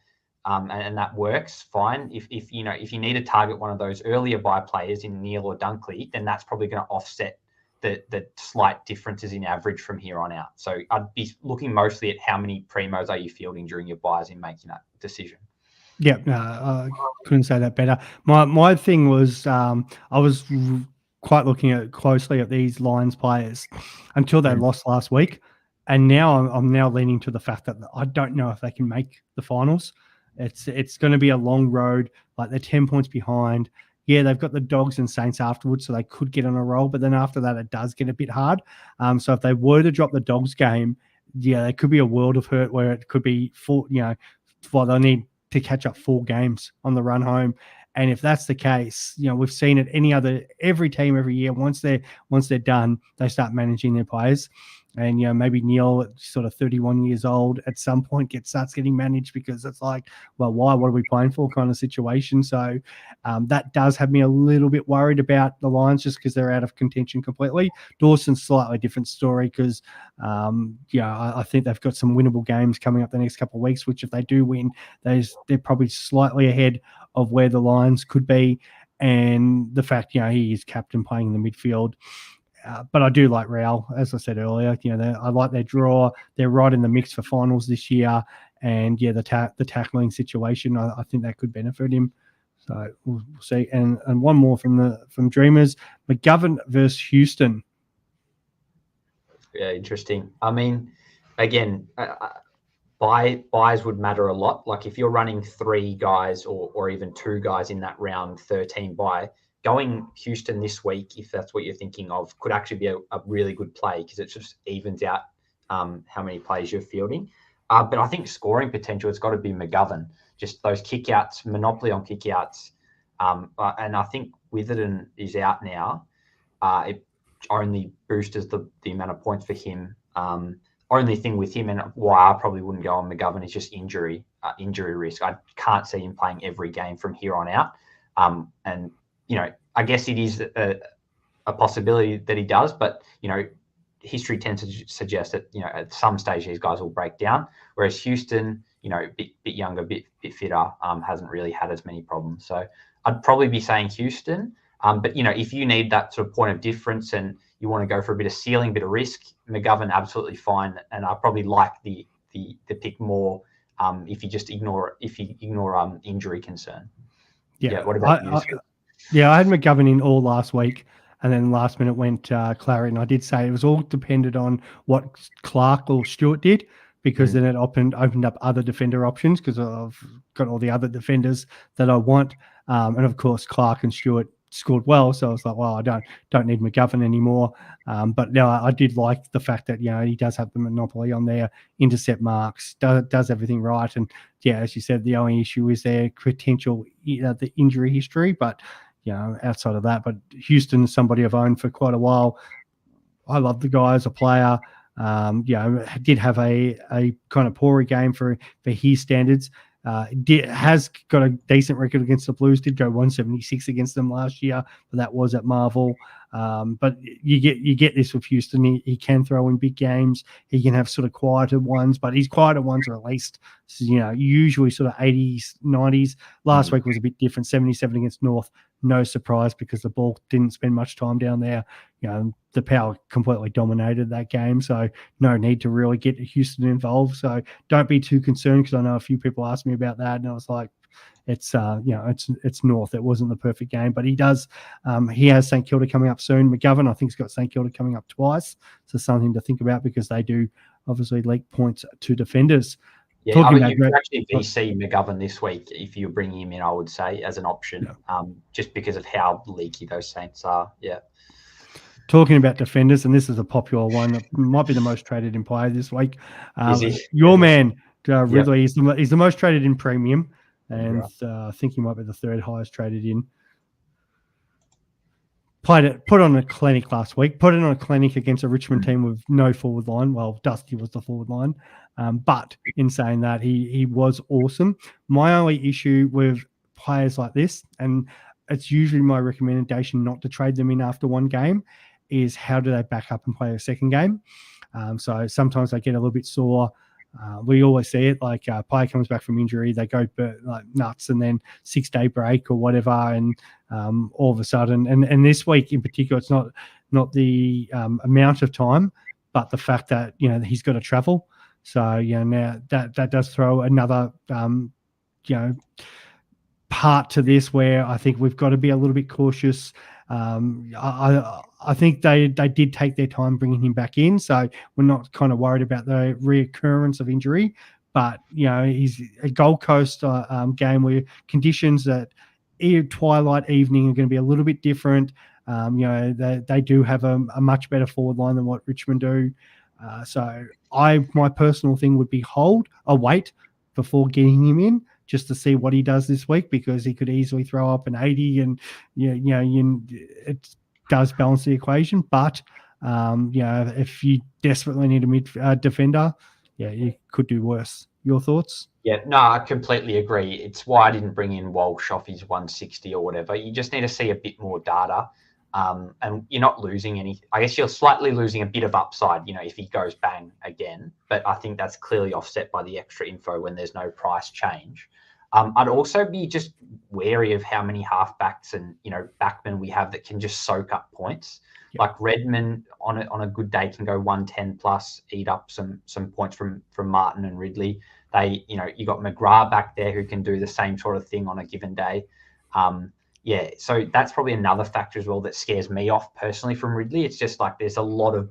and that works fine. If you need to target one of those earlier buy players in Neil or Dunkley, then that's probably going to offset the slight differences in average from here on out. So I'd be looking mostly at how many primos are you fielding during your buys in making that decision. Yeah, I couldn't say that better. My thing was, I was quite looking at closely at these Lions players until they lost last week. And now I'm now leaning to the fact that I don't know if they can make the finals. It's going to be a long road. Like, they're 10 points behind. Yeah, they've got the Dogs and Saints afterwards, so they could get on a roll. But then after that, it does get a bit hard. So if they were to drop the Dogs game, yeah, there could be a world of hurt where it could be full. Well, they'll need to catch up 4 games on the run home. And if that's the case, we've seen it every team every year. Once they're done, they start managing their players. And, maybe Neil at sort of 31 years old at some point starts getting managed because it's like, well, why? What are we playing for kind of situation? So that does have me a little bit worried about the Lions just because they're out of contention completely. Dawson's slightly different story because, I think they've got some winnable games coming up the next couple of weeks, which if they do win, they're probably slightly ahead of where the Lions could be. And the fact, he is captain playing in the midfield. But I do like Real, as I said earlier. I like their draw. They're right in the mix for finals this year, and the tackling situation, I think that could benefit him. So we'll see. And one more from Dreamers, McGovern versus Houston. Yeah, interesting. I mean, again, buys would matter a lot. Like if you're running 3 guys or even 2 guys in that round 13 buy. Going Houston this week, if that's what you're thinking of, could actually be a really good play because it just evens out how many players you're fielding. But I think scoring potential, it's got to be McGovern. Just those kickouts, monopoly on kickouts. And I think Witherden is out now. It only boosts the amount of points for him. Only thing with him and why I probably wouldn't go on McGovern is just injury risk. I can't see him playing every game from here on out. And I guess it is a possibility that he does, but, history tends to suggest that, at some stage these guys will break down. Whereas Houston, bit younger, bit fitter, hasn't really had as many problems. So I'd probably be saying Houston. But, if you need that sort of point of difference and you want to go for a bit of ceiling, bit of risk, McGovern, absolutely fine. And I probably like the pick more if you just ignore injury concern. Yeah. What about you? I had McGovern in all last week, and then last minute went Clary, and I did say it was all dependent on what Clark or Stewart did, because then it opened up other defender options because I've got all the other defenders that I want, and of course Clark and Stewart scored well, so I was like, well, I don't need McGovern anymore. But no, I did like the fact that he does have the monopoly on their intercept marks, does everything right, and as you said, the only issue is their potential the injury history, but. Outside of that, but Houston is somebody I've owned for quite a while. I love the guy as a player. Did have a kind of poorer game for his standards. Has got a decent record against the Blues. Did go 176 against them last year, but that was at Marvel. But you get this with Houston. He can throw in big games. He can have sort of quieter ones, but his quieter ones are at least usually sort of 80s, 90s. Last week was a bit different. 77 against North. No surprise because the ball didn't spend much time down there. The Power completely dominated that game, so no need to really get Houston involved. So don't be too concerned because I know a few people asked me about that, and I was like, it's North. It wasn't the perfect game, but he does. He has St Kilda coming up soon. McGovern, I think, has got St Kilda coming up twice, so something to think about because they do obviously leak points to defenders. Yeah, I mean, you could actually VC McGovern this week if you bring him in, I would say, as an option, just because of how leaky those Saints are. Yeah. Talking about defenders, and this is a popular one, it might be the most traded in player this week. Is he? Your man, Ridley, he's the most traded in premium, and I think he might be the 3rd highest traded in. Put on a clinic last week. Put it on a clinic against a Richmond team with no forward line. Well, Dusty was the forward line. But in saying that, he was awesome. My only issue with players like this, and it's usually my recommendation not to trade them in after one game, is how do they back up and play a second game? So sometimes they get a little bit sore. We always see it, like a player comes back from injury, they go like nuts, and then 6-day break or whatever, and all of a sudden, and this week in particular, it's not the amount of time, but the fact that he's got to travel. So now that does throw another part to this where I think we've got to be a little bit cautious I think they did take their time bringing him back in, so we're not kind of worried about the reoccurrence of injury. But he's a Gold Coast game where conditions at twilight evening are going to be a little bit different. They do have a much better forward line than what Richmond do. So my personal thing would be wait before getting him in, just to see what he does this week, because he could easily throw up an 80, and it does balance the equation. But if you desperately need a defender, you could do worse. Your thoughts? Yeah, no, I completely agree. It's why I didn't bring in Walsh off his 160 or whatever. You just need to see a bit more data. And you're not losing any. I guess you're slightly losing a bit of upside, if he goes bang again. But I think that's clearly offset by the extra info when there's no price change. I'd also be just wary of how many halfbacks and backmen we have that can just soak up points. Yep. Like Redmond on a good day can go 110 plus, eat up some points from Martin and Ridley. You got McGrath back there who can do the same sort of thing on a given day. So that's probably another factor as well that scares me off personally from Ridley. It's just like there's a lot of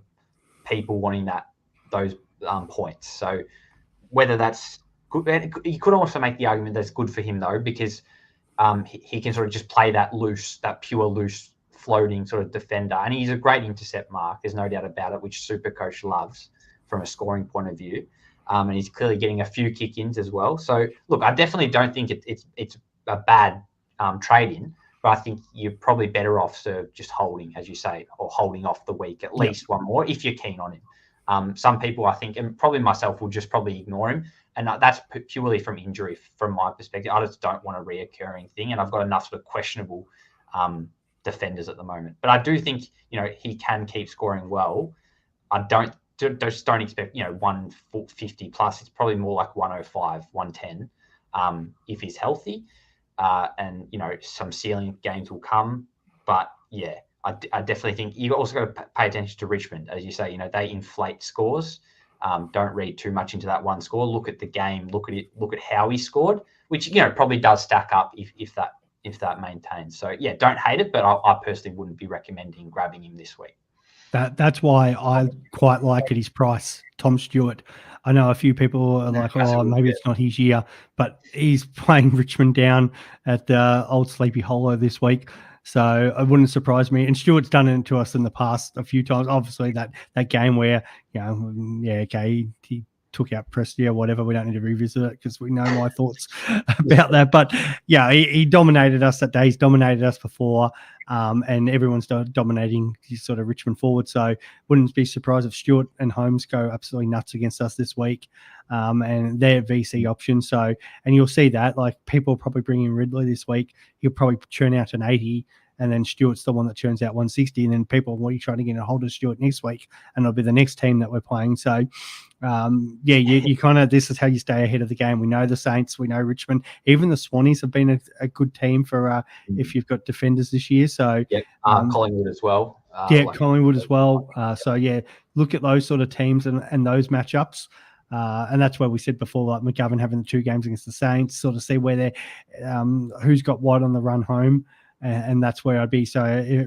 people wanting those points. So whether that's good, you could also make the argument that's good for him though, because he can sort of just play that pure loose floating sort of defender, and he's a great intercept mark. There's no doubt about it, which Supercoach loves from a scoring point of view. And he's clearly getting a few kick-ins as well. So look, I definitely don't think it's a bad trade-in. But I think you're probably better off just holding, as you say, or holding off the week at least one more if you're keen on him. Some people, I think, and probably myself, will just probably ignore him. And that's purely from injury from my perspective. I just don't want a reoccurring thing. And I've got enough sort of questionable defenders at the moment. But I do think, he can keep scoring well. I don't expect, 150 plus. It's probably more like 105, 110 if he's healthy. And some ceiling games will come, but I definitely think you also got to pay attention to Richmond, as you say. They inflate scores. Don't read too much into that one score. Look at the game. Look at how he scored, which probably does stack up if that maintains. So don't hate it, but I personally wouldn't be recommending grabbing him this week. That's why I quite like at his price, Tom Stewart. I know a few people are like, maybe it's not his year, but he's playing Richmond down at the old Sleepy Hollow this week. So it wouldn't surprise me. And Stewart's done it to us in the past a few times. Obviously, that game where, he took out Prestia or whatever. We don't need to revisit it because we know my thoughts about that. But he dominated us that day. He's dominated us before. And everyone's dominating his sort of Richmond forward. So wouldn't be surprised if Stewart and Holmes go absolutely nuts against us this week. And they're VC options. So, and you'll see that, like, people probably bringing Ridley this week. He'll probably churn out an 80, and then Stewart's the one that churns out 160. And then people will be trying to get a hold of Stewart next week, and it'll be the next team that we're playing. So, you kind of, this is how you stay ahead of the game. We know the Saints, we know Richmond, even the Swannies have been a good team for if you've got defenders this year. So Collingwood as well. Collingwood as well. Look at those sort of teams and those matchups. And that's where we said before, like McGovern having the 2 games against the Saints, sort of see where they're, who's got what on the run home, and that's where I'd be. So,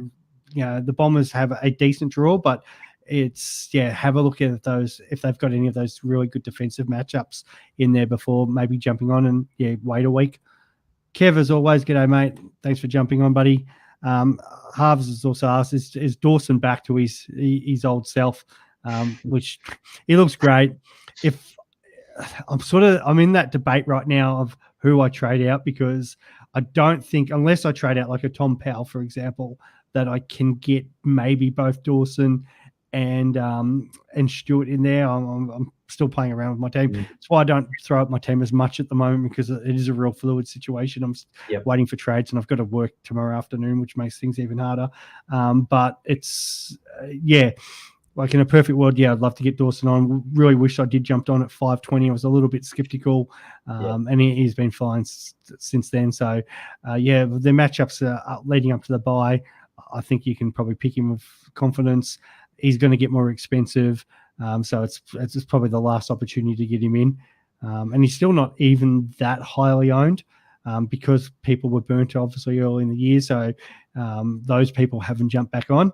the Bombers have a decent draw, but it's, have a look at those, if they've got any of those really good defensive matchups in there before maybe jumping on, and wait a week. Kev, as always, g'day, mate. Thanks for jumping on, buddy. Harves has also asked, is Dawson back to his old self, which he looks great. If I'm in that debate right now of who I trade out, because I don't think, unless I trade out like a Tom Powell, for example, that I can get maybe both Dawson and Stewart in there. I'm still playing around with my team. That's why I don't throw up my team as much at the moment, because it is a real fluid situation. I'm waiting for trades, and I've got to work tomorrow afternoon, which makes things even harder. But it's, like in a perfect world, I'd love to get Dawson on. Really wish I did jumped on at 5:20. I was a little bit skeptical, and he's been fine since then. So, the matchups are leading up to the bye. I think you can probably pick him with confidence. He's going to get more expensive, so it's probably the last opportunity to get him in. And he's still not even that highly owned. because people were burnt obviously early in the year. So those people haven't jumped back on,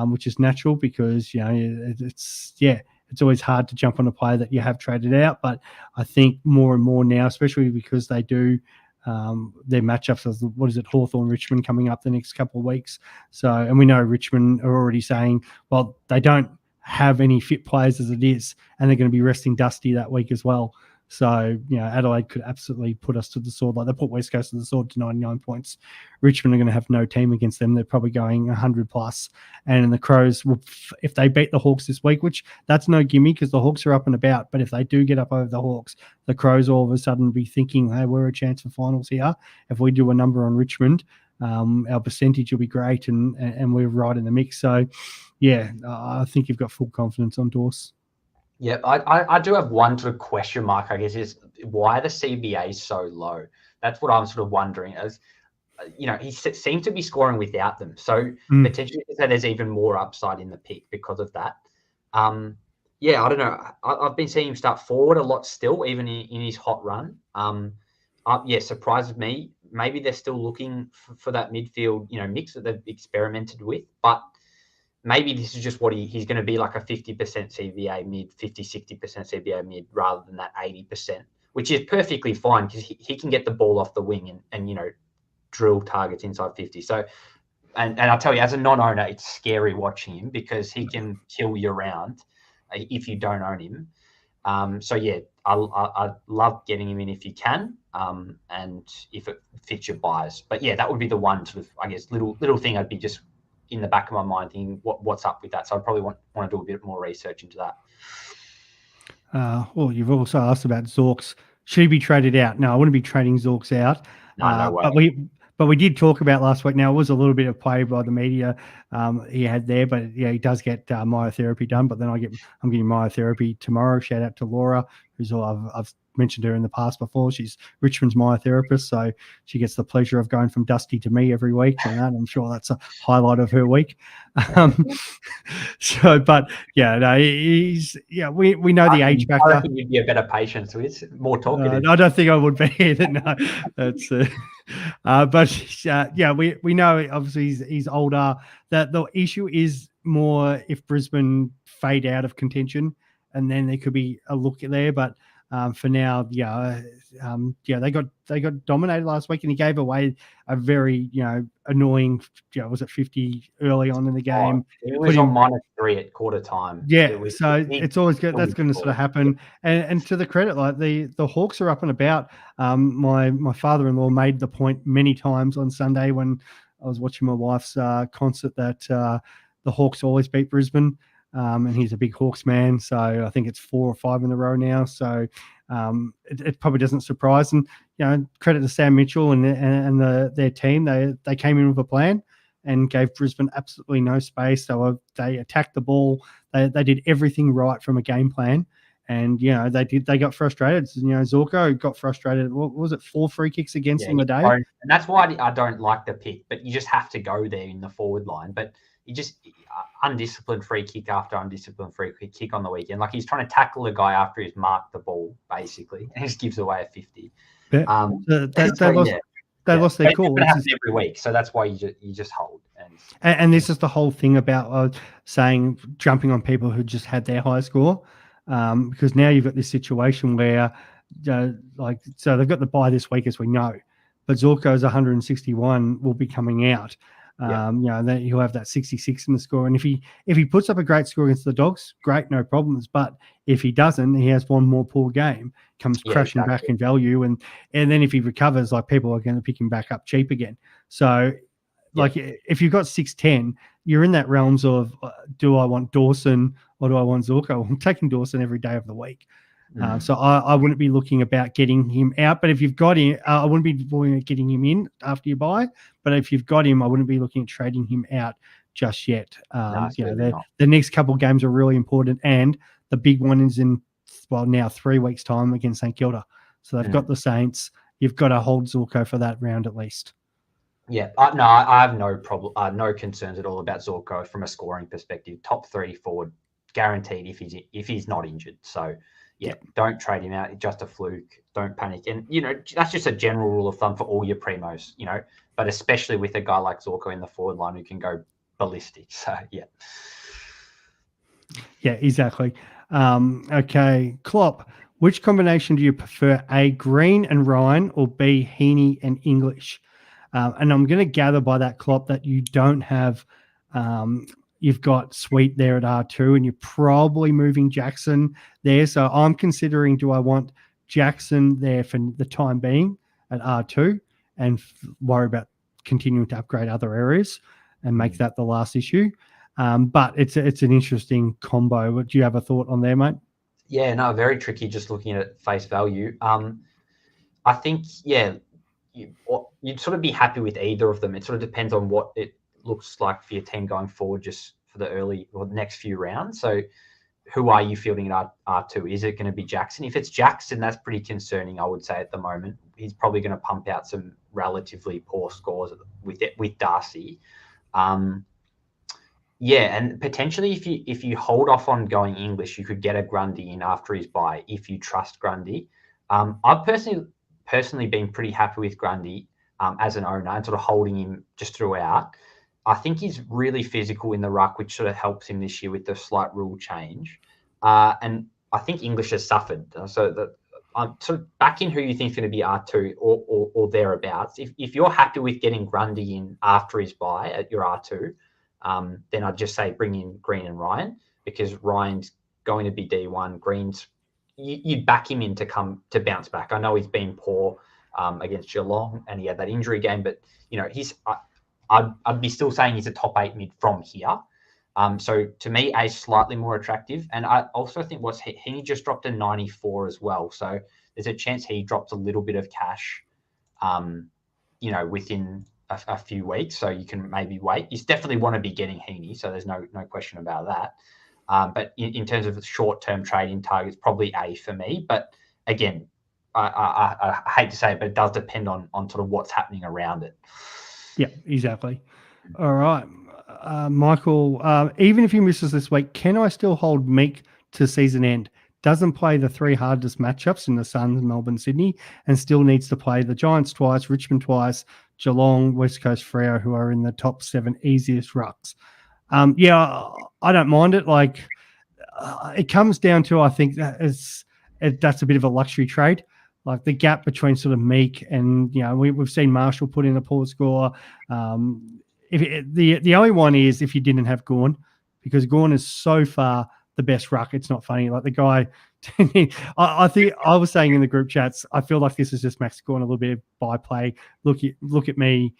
which is natural because, it's always hard to jump on a player that you have traded out. But I think more and more now, especially because they do their matchups of Hawthorn Richmond coming up the next couple of weeks. So, and we know Richmond are already saying, well, they don't have any fit players as it is, and they're going to be resting Dusty that week as well. So, Adelaide could absolutely put us to the sword. Like they put West Coast to the sword to 99 points. Richmond are going to have no team against them. They're probably going 100 plus. And the Crows, if they beat the Hawks this week, which that's no gimme because the Hawks are up and about, but if they do get up over the Hawks, the Crows all of a sudden be thinking, hey, we're a chance for finals here. If we do a number on Richmond, our percentage will be great and we're right in the mix. So, I think you've got full confidence on Dorse. Yeah, I do have one sort of question mark, I guess, is why the CBA so low? That's what I'm sort of wondering. As he seems to be scoring without them, so potentially there's even more upside in the pick because of that. I don't know. I've been seeing him start forward a lot still, even in his hot run. Surprises me. Maybe they're still looking for that midfield, mix that they've experimented with, but maybe this is just what he's going to be, like a 50% CBA mid, 50, 60% CBA mid, rather than that 80%, which is perfectly fine because he can get the ball off the wing and drill targets inside 50. So, and I'll tell you, as a non-owner, it's scary watching him because he can kill you around if you don't own him. I love getting him in if you can, and if it fits your bias. But that would be the one sort of, I guess, little thing I'd be just in the back of my mind thinking what's up with that. So I probably want to do a bit more research into that. Well, you've also asked about Zorks. Should he be traded out? No, I wouldn't be trading Zorks out. No way. But we did talk about last week. Now, it was a little bit of play by the media he had there, but he does get myotherapy done. But then I'm getting myotherapy tomorrow. Shout out to Laura, who's I've mentioned her in the past before. She's Richmond's myotherapist, so she gets the pleasure of going from Dusty to me every week, and I'm sure that's a highlight of her week. We know the age factor. I reckon you'd be a better patient, Swiz. More talkative. I don't think I would be either. No, that's. We know obviously he's older. That the issue is more if Brisbane fade out of contention, and then there could be a look there. But for now, they got dominated last week, and he gave away a very annoying. Was it 50 early on in the game? It was on -3 at quarter time. Yeah, it's always good. That's going to sort of happen. And to the credit, like the Hawks are up and about. My father-in-law made the point many times on Sunday when I was watching my wife's concert that the Hawks always beat Brisbane. And he's a big Hawks man, so I think it's 4 or 5 in a row now. So it probably doesn't surprise. And credit to Sam Mitchell and their team. They came in with a plan and gave Brisbane absolutely no space. So they attacked the ball. They did everything right from a game plan. And they got frustrated. Zorko got frustrated. What was it? 4 free kicks against him a day. And that's why I don't like the pick. But you just have to go there in the forward line. But you just undisciplined free kick after undisciplined free kick on the weekend. Like he's trying to tackle a guy after he's marked the ball, basically, and he just gives away a 50. They lost their cool. It happens every week, so that's why you just hold. And this is the whole thing about saying jumping on people who just had their high score, because now you've got this situation where so they've got the bye this week, as we know, but Zorko's 161 will be coming out. Then he'll have that 66 in the score, and if he puts up a great score against the Dogs, great, no problems. But if he doesn't, he has one more poor game, comes crashing back in value, and then if he recovers, like people are going to pick him back up cheap again. So, if you've got 610, you're in that realms of do I want Dawson or do I want Zorko? I'm taking Dawson every day of the week. So I wouldn't be looking about getting him out. But if you've got him, I wouldn't be looking at getting him in after you buy. But if you've got him, I wouldn't be looking at trading him out just yet. The next couple of games are really important. And the big one is in, now 3 weeks' time against St Kilda. So they've got the Saints. You've got to hold Zorko for that round at least. Yeah, I have no problem, no concerns at all about Zorko from a scoring perspective. Top 3 forward, guaranteed if he's not injured. So, don't trade him out. It's just a fluke. Don't panic. And, that's just a general rule of thumb for all your primos, but especially with a guy like Zorko in the forward line who can go ballistic. So, yeah. Yeah, exactly. Okay, Klopp, which combination do you prefer, A, Green and Ryan, or B, Heaney and English? And I'm going to gather by that, Klopp, that you don't have you've got Sweet there at R2 and you're probably moving Jackson there. So I'm considering, do I want Jackson there for the time being at R2 and worry about continuing to upgrade other areas and make that the last issue? But it's an interesting combo. Do you have a thought on there, mate? Yeah, no, very tricky just looking at face value. I think, you'd sort of be happy with either of them. It sort of depends on what it looks like for your team going forward just for the early or the next few rounds. So who are you fielding at R2? Is it going to be Jackson? If it's Jackson, that's pretty concerning, I would say, at the moment. He's probably going to pump out some relatively poor scores with Darcy. And potentially if you hold off on going English, you could get a Grundy in after his bye if you trust Grundy. I've personally been pretty happy with Grundy as an owner and sort of holding him just throughout. I think he's really physical in the ruck, which sort of helps him this year with the slight rule change. And I think English has suffered. So I'm sort of back in who you think is going to be R2 or thereabouts. If you're happy with getting Grundy in after his bye at your R2, then I'd just say bring in Green and Ryan, because Ryan's going to be D1. Green's you'd back him in to bounce back. I know he's been poor against Geelong and he had that injury game, but I'd be still saying he's a top 8 mid from here. So to me, A, slightly more attractive. And I also think he just dropped a 94 as well. So there's a chance he drops a little bit of cash, within a few weeks. So you can maybe wait. You definitely want to be getting Heaney. So there's no question about that. But in terms of short-term trading targets, probably A for me. But again, I hate to say it, but it does depend on sort of what's happening around it. Yeah, exactly. All right. Michael, even if he misses this week, can I still hold Meek to season end? Doesn't play the 3 hardest matchups in the Suns, Melbourne, Sydney, and still needs to play the Giants twice, Richmond twice, Geelong, West Coast Freo, who are in the top 7 easiest rucks. I don't mind it. Like, it comes down to, I think that's a bit of a luxury trade. Like the gap between sort of Meek and, we've seen Marshall put in a poor score. The only one is if you didn't have Gawn, because Gawn is so far the best ruck. It's not funny. Like the guy, I think I was saying in the group chats, I feel like this is just Max Gawn a little bit of byplay. Look at me,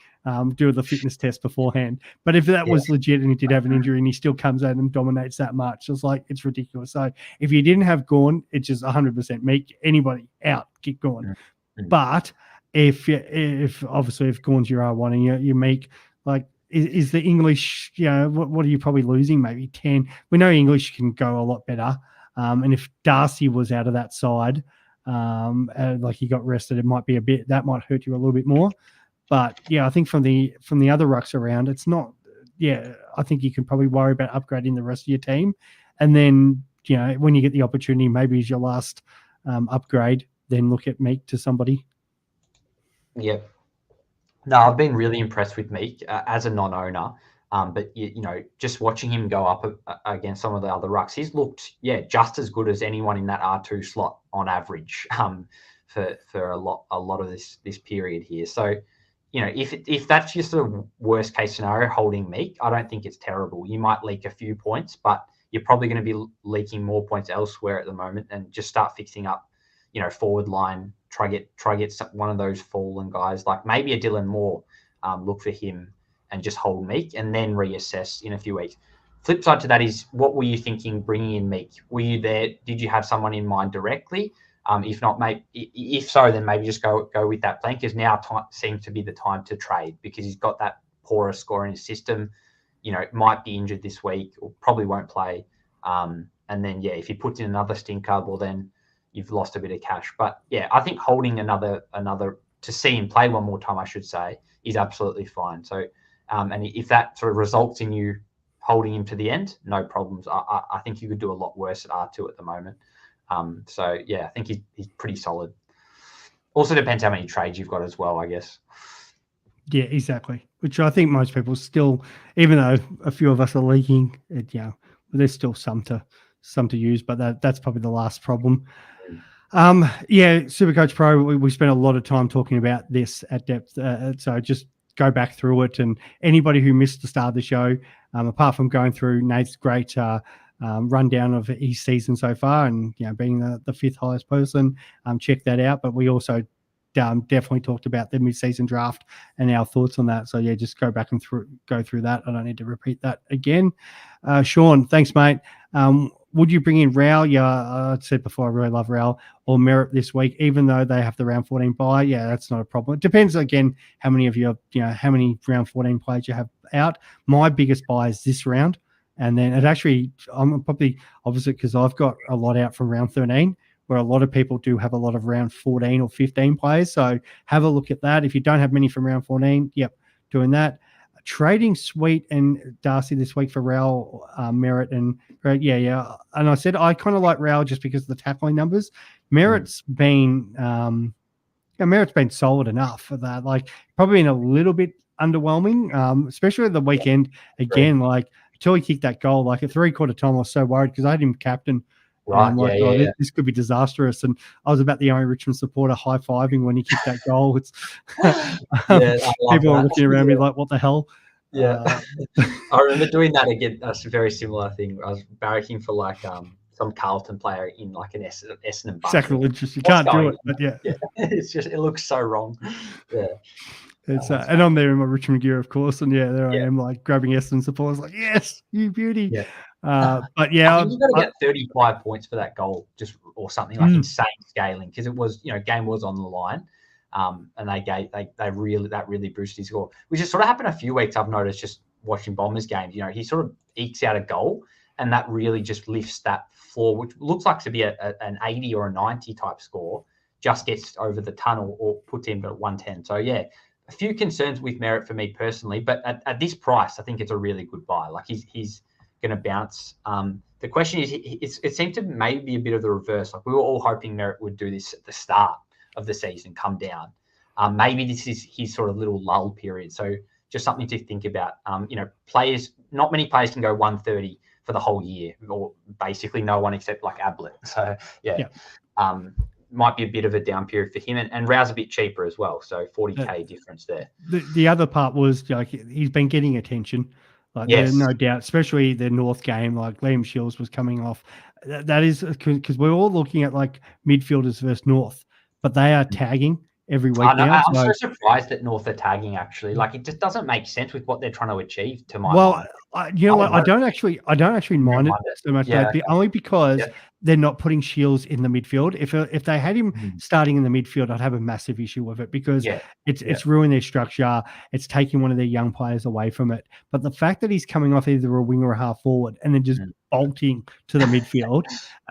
do the fitness test beforehand. But if that was legit and he did have an injury and he still comes out and dominates that much, it's like, it's ridiculous. So if you didn't have Gawn, it's just 100% Meek. Anybody out, get Gawn. Mm-hmm. But if Gawn's your R1 and you Meek, like, is the English, what are you probably losing? Maybe 10. We know English can go a lot better. And if Darcy was out of that side, like he got rested, it might be that might hurt you a little bit more. But I think from the other rucks around, it's not, I think you can probably worry about upgrading the rest of your team. And then, when you get the opportunity, maybe as your last upgrade, then look at Meek to somebody. Yeah. No, I've been really impressed with Meek as a non-owner. But, just watching him go up against some of the other rucks, he's looked, just as good as anyone in that R2 slot on average for a lot of this period here. So, if that's your sort of worst case scenario, holding Meek, I don't think it's terrible. You might leak a few points, but you're probably going to be leaking more points elsewhere at the moment, and just start fixing up, forward line. Try get one of those fallen guys, like maybe a Dylan Moore. Look for him and just hold Meek, and then reassess in a few weeks. Flip side to that is, what were you thinking bringing in Meek? Were you there? Did you have someone in mind directly? If not, if so, then maybe just go with that plan, because now seems to be the time to trade, because he's got that poorer score in his system. Might be injured this week or probably won't play. And then, if he puts in another stinker, well, then you've lost a bit of cash. But I think holding another to see him play one more time, I should say, is absolutely fine. So, and if that sort of results in you holding him to the end, no problems. I think you could do a lot worse at R2 at the moment. So yeah, I think he's pretty solid. Also depends how many trades you've got as well, I guess. Yeah, exactly. Which I think most people still, even though a few of us are leaking, there's still some to use, but that's probably the last problem. Yeah, Supercoach Pro, we spent a lot of time talking about this at depth. So just go back through it. And anybody who missed the start of the show, apart from going through Nath's great rundown of his season so far and being the fifth highest person, check that out. But we also definitely talked about the mid-season draft and our thoughts on that. So yeah, just go back and go through that. I don't need to repeat that again. Sean, thanks, mate. Would you bring in Rao? Yeah, I said before I really love Rao or Merritt this week, even though they have the round 14 bye. Yeah, that's not a problem. It depends again how many of your how many round 14 players you have out. My biggest buy is this round, and then I'm probably opposite because I've got a lot out from round 13. Where a lot of people do have a lot of round 14 or 15 players. So have a look at that. If you don't have many from round 14, doing that. Trading Sweet and Darcy this week for Rao, Merritt, and yeah. And I said I kind of like Rao just because of the tackling numbers. Merritt's been solid enough for that. Like probably been a little bit underwhelming, especially at the weekend again. Right. Like until he kicked that goal, like at 3/4 time, I was so worried because I had him captain. Right. I'm like, this could be disastrous. And I was about the only Richmond supporter high-fiving when he kicked that goal. It's people are looking around me like, what the hell? Yeah. I remember doing that again. That's a very similar thing. I was barracking for like some Carlton player in like an Essendon bunch. Sacrilege. You can't do it, but yeah. It's just, it looks so wrong. Yeah. It's and I'm there in my Richmond gear, of course, and I am like grabbing Essendon supporters, like, yes, you beauty. Yeah. But yeah, I think you've got to get 35 points for that goal, or something like insane scaling, because it was, game was on the line, and they really boosted his score, which has sort of happened a few weeks. I've noticed just watching Bombers games. He sort of ekes out a goal, and that really just lifts that floor, which looks like to be an 80 or a 90 type score, just gets over the tunnel or puts him at 110. So yeah. A few concerns with Merritt for me personally, but at this price, I think it's a really good buy. Like he's going to bounce. The question is, it seemed to maybe be a bit of the reverse. Like we were all hoping Merritt would do this at the start of the season, come down. Maybe this is his sort of little lull period. So just something to think about. Players, not many players can go 130 for the whole year, or basically no one except like Ablett. So yeah. Might be a bit of a down period for him, and Rao's a bit cheaper as well, so 40k difference there. The other part was he's been getting attention, there's no doubt, especially the North game. Like Liam Shields was coming off. That is because we're all looking at like midfielders versus North, but they are tagging every week now. I'm so surprised that North are tagging actually. Like it just doesn't make sense with what they're trying to achieve. To my mind. I don't actually mind it so much, only because they're not putting Shields in the midfield. If they had him starting in the midfield, I'd have a massive issue with it because it's ruined their structure. It's taking one of their young players away from it. But the fact that he's coming off either a winger or a half forward and then just bolting to the midfield,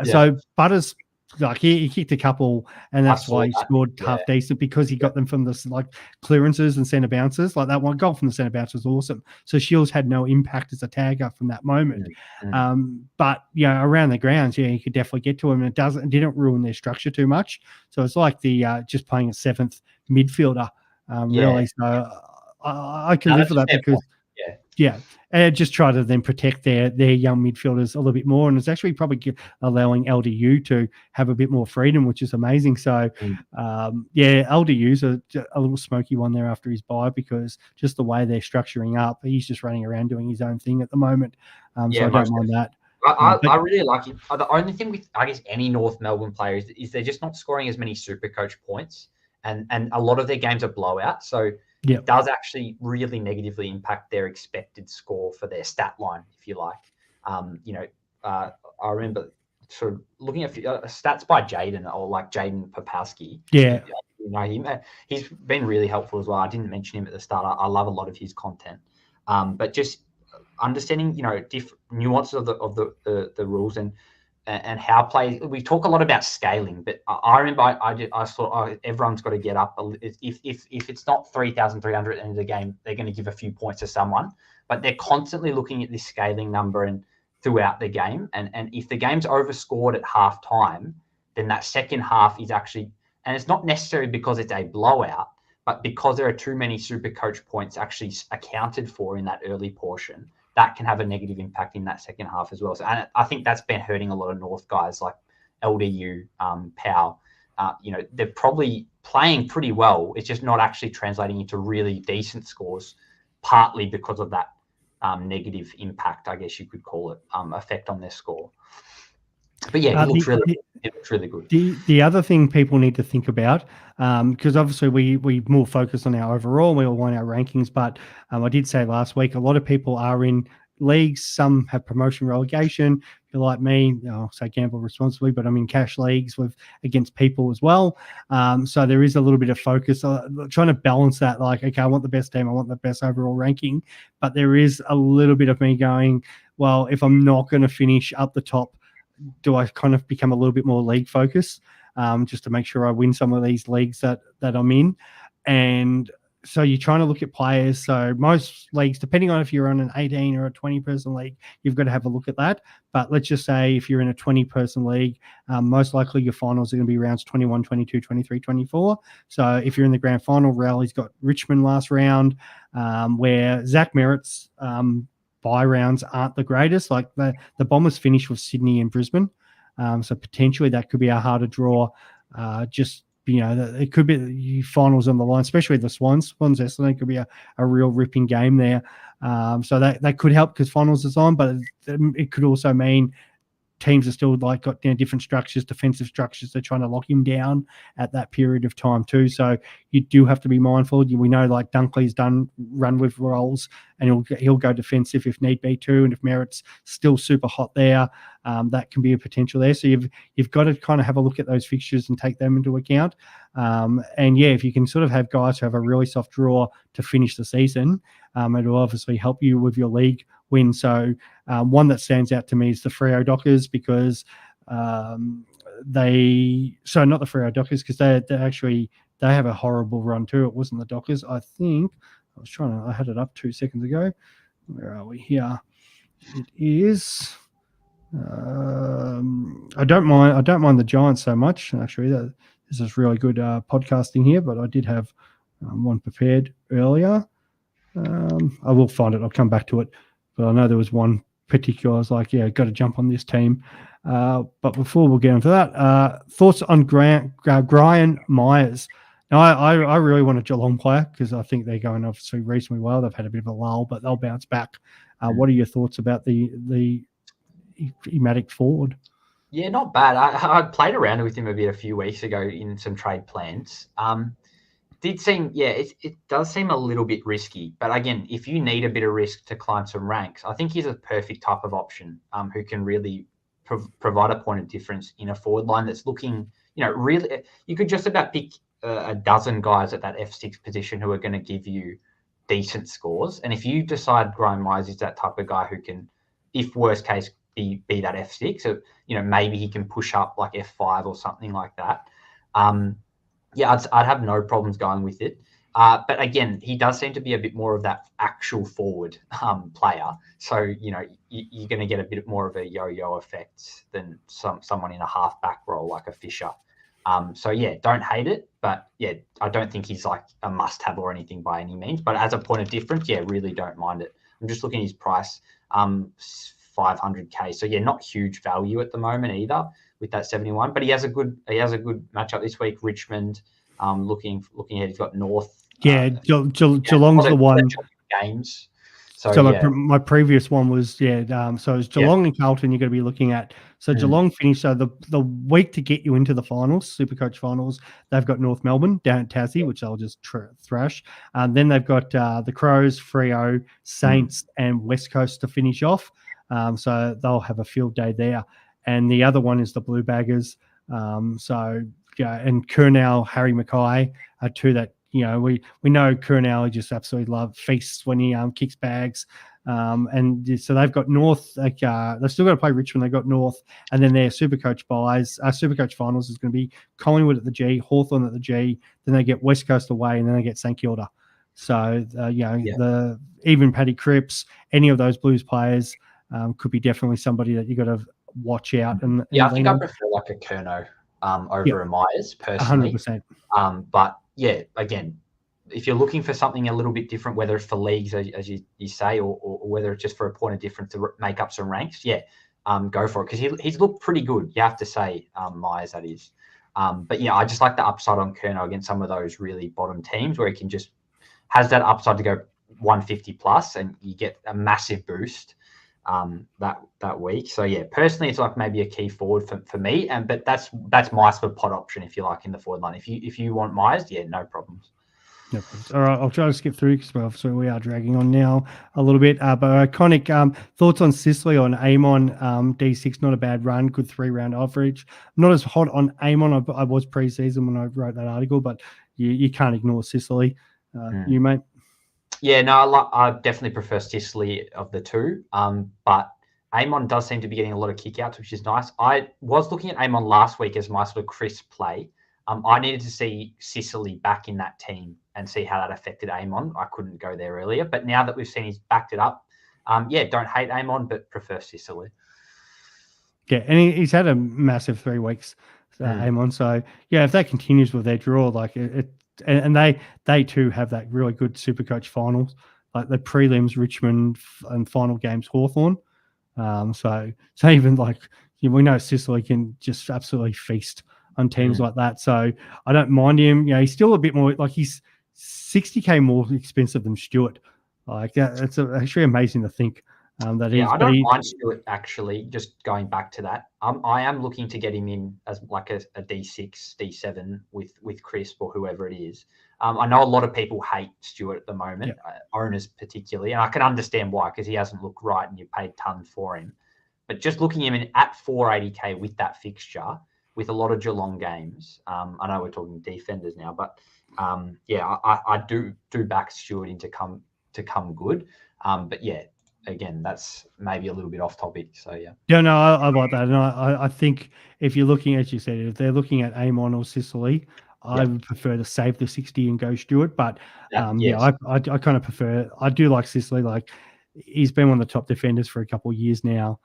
so Butters. Like he kicked a couple, and that's why he scored half decent because he got them from the clearances and centre bounces. Like that one goal from the centre bounce was awesome. So Shields had no impact as a tagger from that moment. But around the grounds, he could definitely get to him, and it didn't ruin their structure too much. So it's like the just playing a seventh midfielder, really. So I can live with that because. Yeah, and just try to then protect their young midfielders a little bit more, and it's actually probably allowing LDU to have a bit more freedom, which is amazing. So, LDU's a little smoky one there after his bye because just the way they're structuring up, he's just running around doing his own thing at the moment. So I don't mind that. I really like it. The only thing with, I guess, any North Melbourne players is they're just not scoring as many Supercoach points, and a lot of their games are blowouts. So it does actually really negatively impact their expected score for their stat line, if you like. I remember sort of looking at stats by Jaden or like Jaden Popowski. Yeah. Him. He's been really helpful as well. I didn't mention him at the start. I love a lot of his content. But just understanding, different nuances of the rules and how players. We talk a lot about scaling, but I remember I thought everyone's got to get up. If it's not 3,300 at the end of the game, they're going to give a few points to someone. But they're constantly looking at this scaling number and throughout the game. And if the game's overscored at half time, then that second half is actually, and it's not necessarily because it's a blowout, but because there are too many super coach points actually accounted for in that early portion, that can have a negative impact in that second half as well. So, and I think that's been hurting a lot of North guys like LDU, Powell. They're probably playing pretty well. It's just not actually translating into really decent scores, partly because of that negative impact, I guess you could call it, effect on their score. But yeah, it looks really good. The other thing people need to think about, because obviously we more focus on our overall, we all want our rankings, but I did say last week, a lot of people are in leagues. Some have promotion relegation. If you're like me, I'll say gamble responsibly, but I'm in cash leagues against people as well. So there is a little bit of focus trying to balance that. Like, okay, I want the best team, I want the best overall ranking, but there is a little bit of me going, well, if I'm not going to finish up the top, do I kind of become a little bit more league focused, just to make sure I win some of these leagues that I'm in? And so you're trying to look at players. So most leagues, depending on if you're on an 18 or a 20-person league, you've got to have a look at that. But let's just say if you're in a 20-person league, most likely your finals are going to be rounds 21, 22, 23, 24. So if you're in the grand final, Rowley's got Richmond last round, where Zach Merritt's bye rounds aren't the greatest. Like the Bombers finished with Sydney and Brisbane. So potentially that could be a harder draw. It could be finals on the line, especially the Swans Essendon could be a real ripping game there. So that could help because finals is on, but it could also mean teams are still got different structures, defensive structures. They're trying to lock him down at that period of time too. So you do have to be mindful. We know Dunkley's run with roles, and he'll go defensive if need be too. And if Merritt's still super hot there, that can be a potential there. So you've got to kind of have a look at those fixtures and take them into account. And yeah, if you can sort of have guys who have a really soft draw to finish the season, it will obviously help you with your league win. So one that stands out to me is the Freo Dockers, because not the Freo Dockers, because they have a horrible run too. It wasn't the Dockers. I think I had it up 2 seconds ago. Where are we here? It is. I don't mind the Giants so much. Actually, this is really good podcasting here, but I did have one prepared earlier. I will find it. I'll come back to it. But I know there was one particular, I was like, yeah, got to jump on this team. But before we'll get into that, thoughts on Brian Myers. Now, I really want a Geelong player because I think they're going obviously reasonably well. They've had a bit of a lull, but they'll bounce back. What are your thoughts about the Ematic forward? Yeah, not bad. I played around with him a bit a few weeks ago in some trade plans. It does seem a little bit risky, but again, if you need a bit of risk to climb some ranks, I think he's a perfect type of option who can really provide a point of difference in a forward line that's looking, really, you could just about pick a dozen guys at that F6 position who are going to give you decent scores. And if you decide Brian Myers is that type of guy who can, if worst case, be that F6, so, maybe he can push up like F5 or something like that. I'd have no problems going with it. But again, he does seem to be a bit more of that actual forward player. So, you're going to get a bit more of a yo-yo effect than someone in a half-back role like a Fisher. Don't hate it. But, I don't think he's like a must-have or anything by any means. But as a point of difference, really don't mind it. I'm just looking at his price, $500K. So, not huge value at the moment either with that 71, but he has a good matchup this week. Richmond, looking ahead, he's got North. Geelong's the one. Games. My previous one was so it's Geelong and Carlton. You're going to be looking at. So Geelong finished. So the week to get you into the finals, Supercoach finals, they've got North Melbourne down at Tassie, which I'll just thrash. Then they've got the Crows, Freo, Saints, and West Coast to finish off. So they'll have a field day there. And the other one is the Blue Baggers. And Kurnell, Harry Mackay are two that, we know Kurnell just absolutely feasts when he kicks bags. And so they've got North, they've still got to play Richmond. They've got North, and then their Supercoach Supercoach finals is going to be Collingwood at the G, Hawthorn at the G, then they get West Coast away, and then they get St Kilda. So, the even Paddy Cripps, any of those Blues players, could be definitely somebody that you got to watch out. And I think lean I on. prefer like a Kerno over a Myers personally. 100%. But yeah, again, if you're looking for something a little bit different, whether it's for leagues, as you say, or whether it's just for a point of difference to make up some ranks, go for it, because he's looked pretty good, you have to say, Myers, that is. But yeah, I just like the upside on Kerno against some of those really bottom teams where he can just has that upside to go 150 plus, and you get a massive boost that week. So yeah, personally, it's like maybe a key forward for me, but that's my sort of pot option, if you like, in the forward line. If you want Myers, no problems. No problems. All right, I'll try to skip through because obviously we are dragging on now a little bit. But iconic thoughts on Sicily on Amon D6, not a bad run, good 3-round average. Not as hot on Amon. I was pre-season when I wrote that article, but you can't ignore Sicily. You, mate? Yeah, no, I definitely prefer Sicily of the two. But Amon does seem to be getting a lot of kickouts, which is nice. I was looking at Amon last week as my sort of crisp play. I needed to see Sicily back in that team and see how that affected Amon. I couldn't go there earlier, but now that we've seen he's backed it up, don't hate Amon, but prefer Sicily. Yeah, and he's had a massive 3 weeks, Amon. So yeah, if that continues with their draw, like and they too have that really good Supercoach finals, like the prelims, Richmond, and final games, Hawthorn. So even like we know Sicily can just absolutely feast on teams like that. So I don't mind him. He's still a bit more like he's 60K more expensive than Stewart. Like that, it's actually amazing to think that he's. I don't mind Stewart, actually. Just going back to that, I am looking to get him in as like a D6, D7 with Crisp or whoever it is. I know a lot of people hate Stewart at the moment, owners particularly, and I can understand why, because he hasn't looked right and you paid tons for him. But just looking at him at 480K with that fixture, with a lot of Geelong games, I know we're talking defenders now, but I do back Stewart in to come good. But yeah, again, that's maybe a little bit off topic. So yeah. Yeah, no, I like that, and I think if you're looking, as you said, if they're looking at Amon or Sicily, I would prefer to save the 60 and go Stewart. But I kind of prefer. I do like Sicily. Like he's been one of the top defenders for a couple of years now.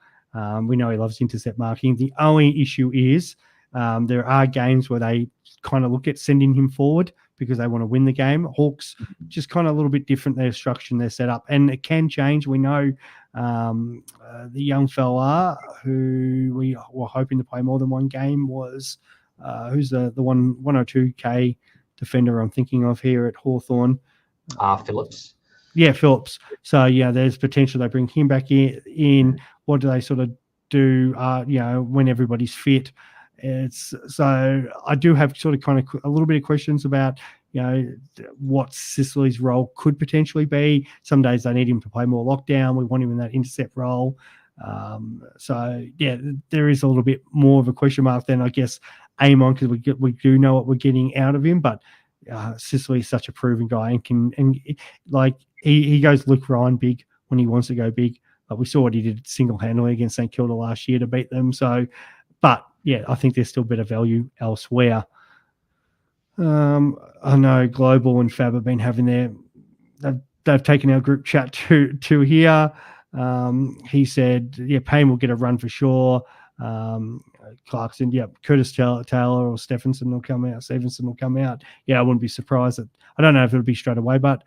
We know he loves intercept marking. The only issue is there are games where they kind of look at sending him forward because they want to win the game. Hawks just kind of a little bit different, their structure and their setup, and it can change. We know the young fella who we were hoping to play more than one game was who's the 102K defender I'm thinking of here at Hawthorn. Phillips. Yeah, Phillips. So yeah, there's potential they bring him back in. What do they sort of do? When everybody's fit. So I do have sort of kind of a little bit of questions about what Sicily's role could potentially be. Some days they need him to play more lockdown. We want him in that intercept role. So yeah, there is a little bit more of a question mark than I guess Amon, because we do know what we're getting out of him. But Sicily is such a proven guy and like he goes Luke Ryan big when he wants to go big. But we saw what he did single-handedly against St Kilda last year to beat them. So, but yeah, I think there's still better value elsewhere. I know Global and Fab have been having they've taken our group chat to here. He said, Payne will get a run for sure. Clarkson, Curtis Taylor or Stevenson will come out. Yeah, I wouldn't be surprised. I don't know if it'll be straight away, but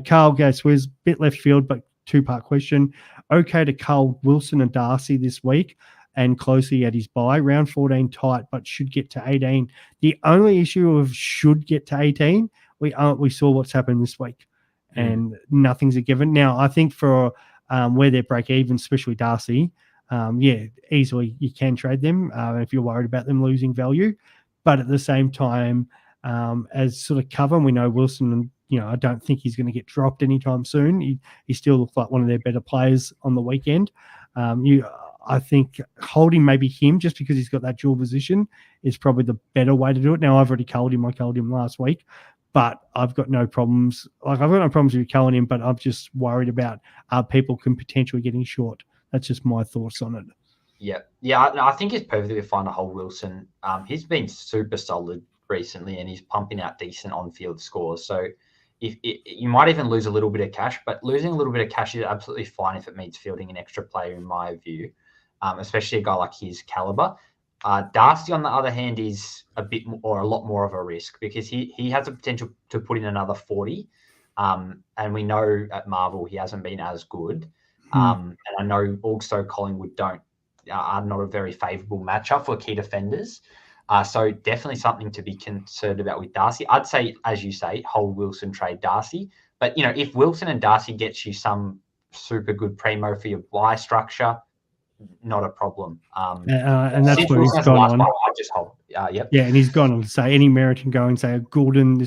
Carl goes Swiz, bit left field, but 2-part question. Okay to Carl Wilson and Darcy this week and closely at his bye. Round 14 tight, but should get to 18. The only issue of should get to 18, we saw what's happened this week, and nothing's a given. Now, I think for where they break even, especially Darcy, easily you can trade them if you're worried about them losing value. But at the same time, as sort of cover, we know Wilson, I don't think he's going to get dropped anytime soon. He still looks like one of their better players on the weekend. I think holding maybe him just because he's got that dual position is probably the better way to do it. Now, I've already culled him. I culled him last week, but I've got no problems. I've got no problems with culling him, but I'm just worried about people can potentially getting short. That's just my thoughts on it. Yeah. I think it's perfectly fine to hold Wilson. He's been super solid recently, and he's pumping out decent on-field scores. So, you might even lose a little bit of cash, but losing a little bit of cash is absolutely fine if it means fielding an extra player, in my view, especially a guy like his caliber. Darcy, on the other hand, is a bit more, or a lot more of a risk because he has the potential to put in another 40. And we know at Marvel he hasn't been as good. And I know also Collingwood are not a very favourable matchup for key defenders. So definitely something to be concerned about with Darcy. I'd say, as you say, hold Wilson, trade Darcy. But, if Wilson and Darcy gets you some super good primo for your buy structure, not a problem. And that's where he's gone on. I just hold. Yep. Yeah, and he's gone on to say any merit in going, say, a Goulden.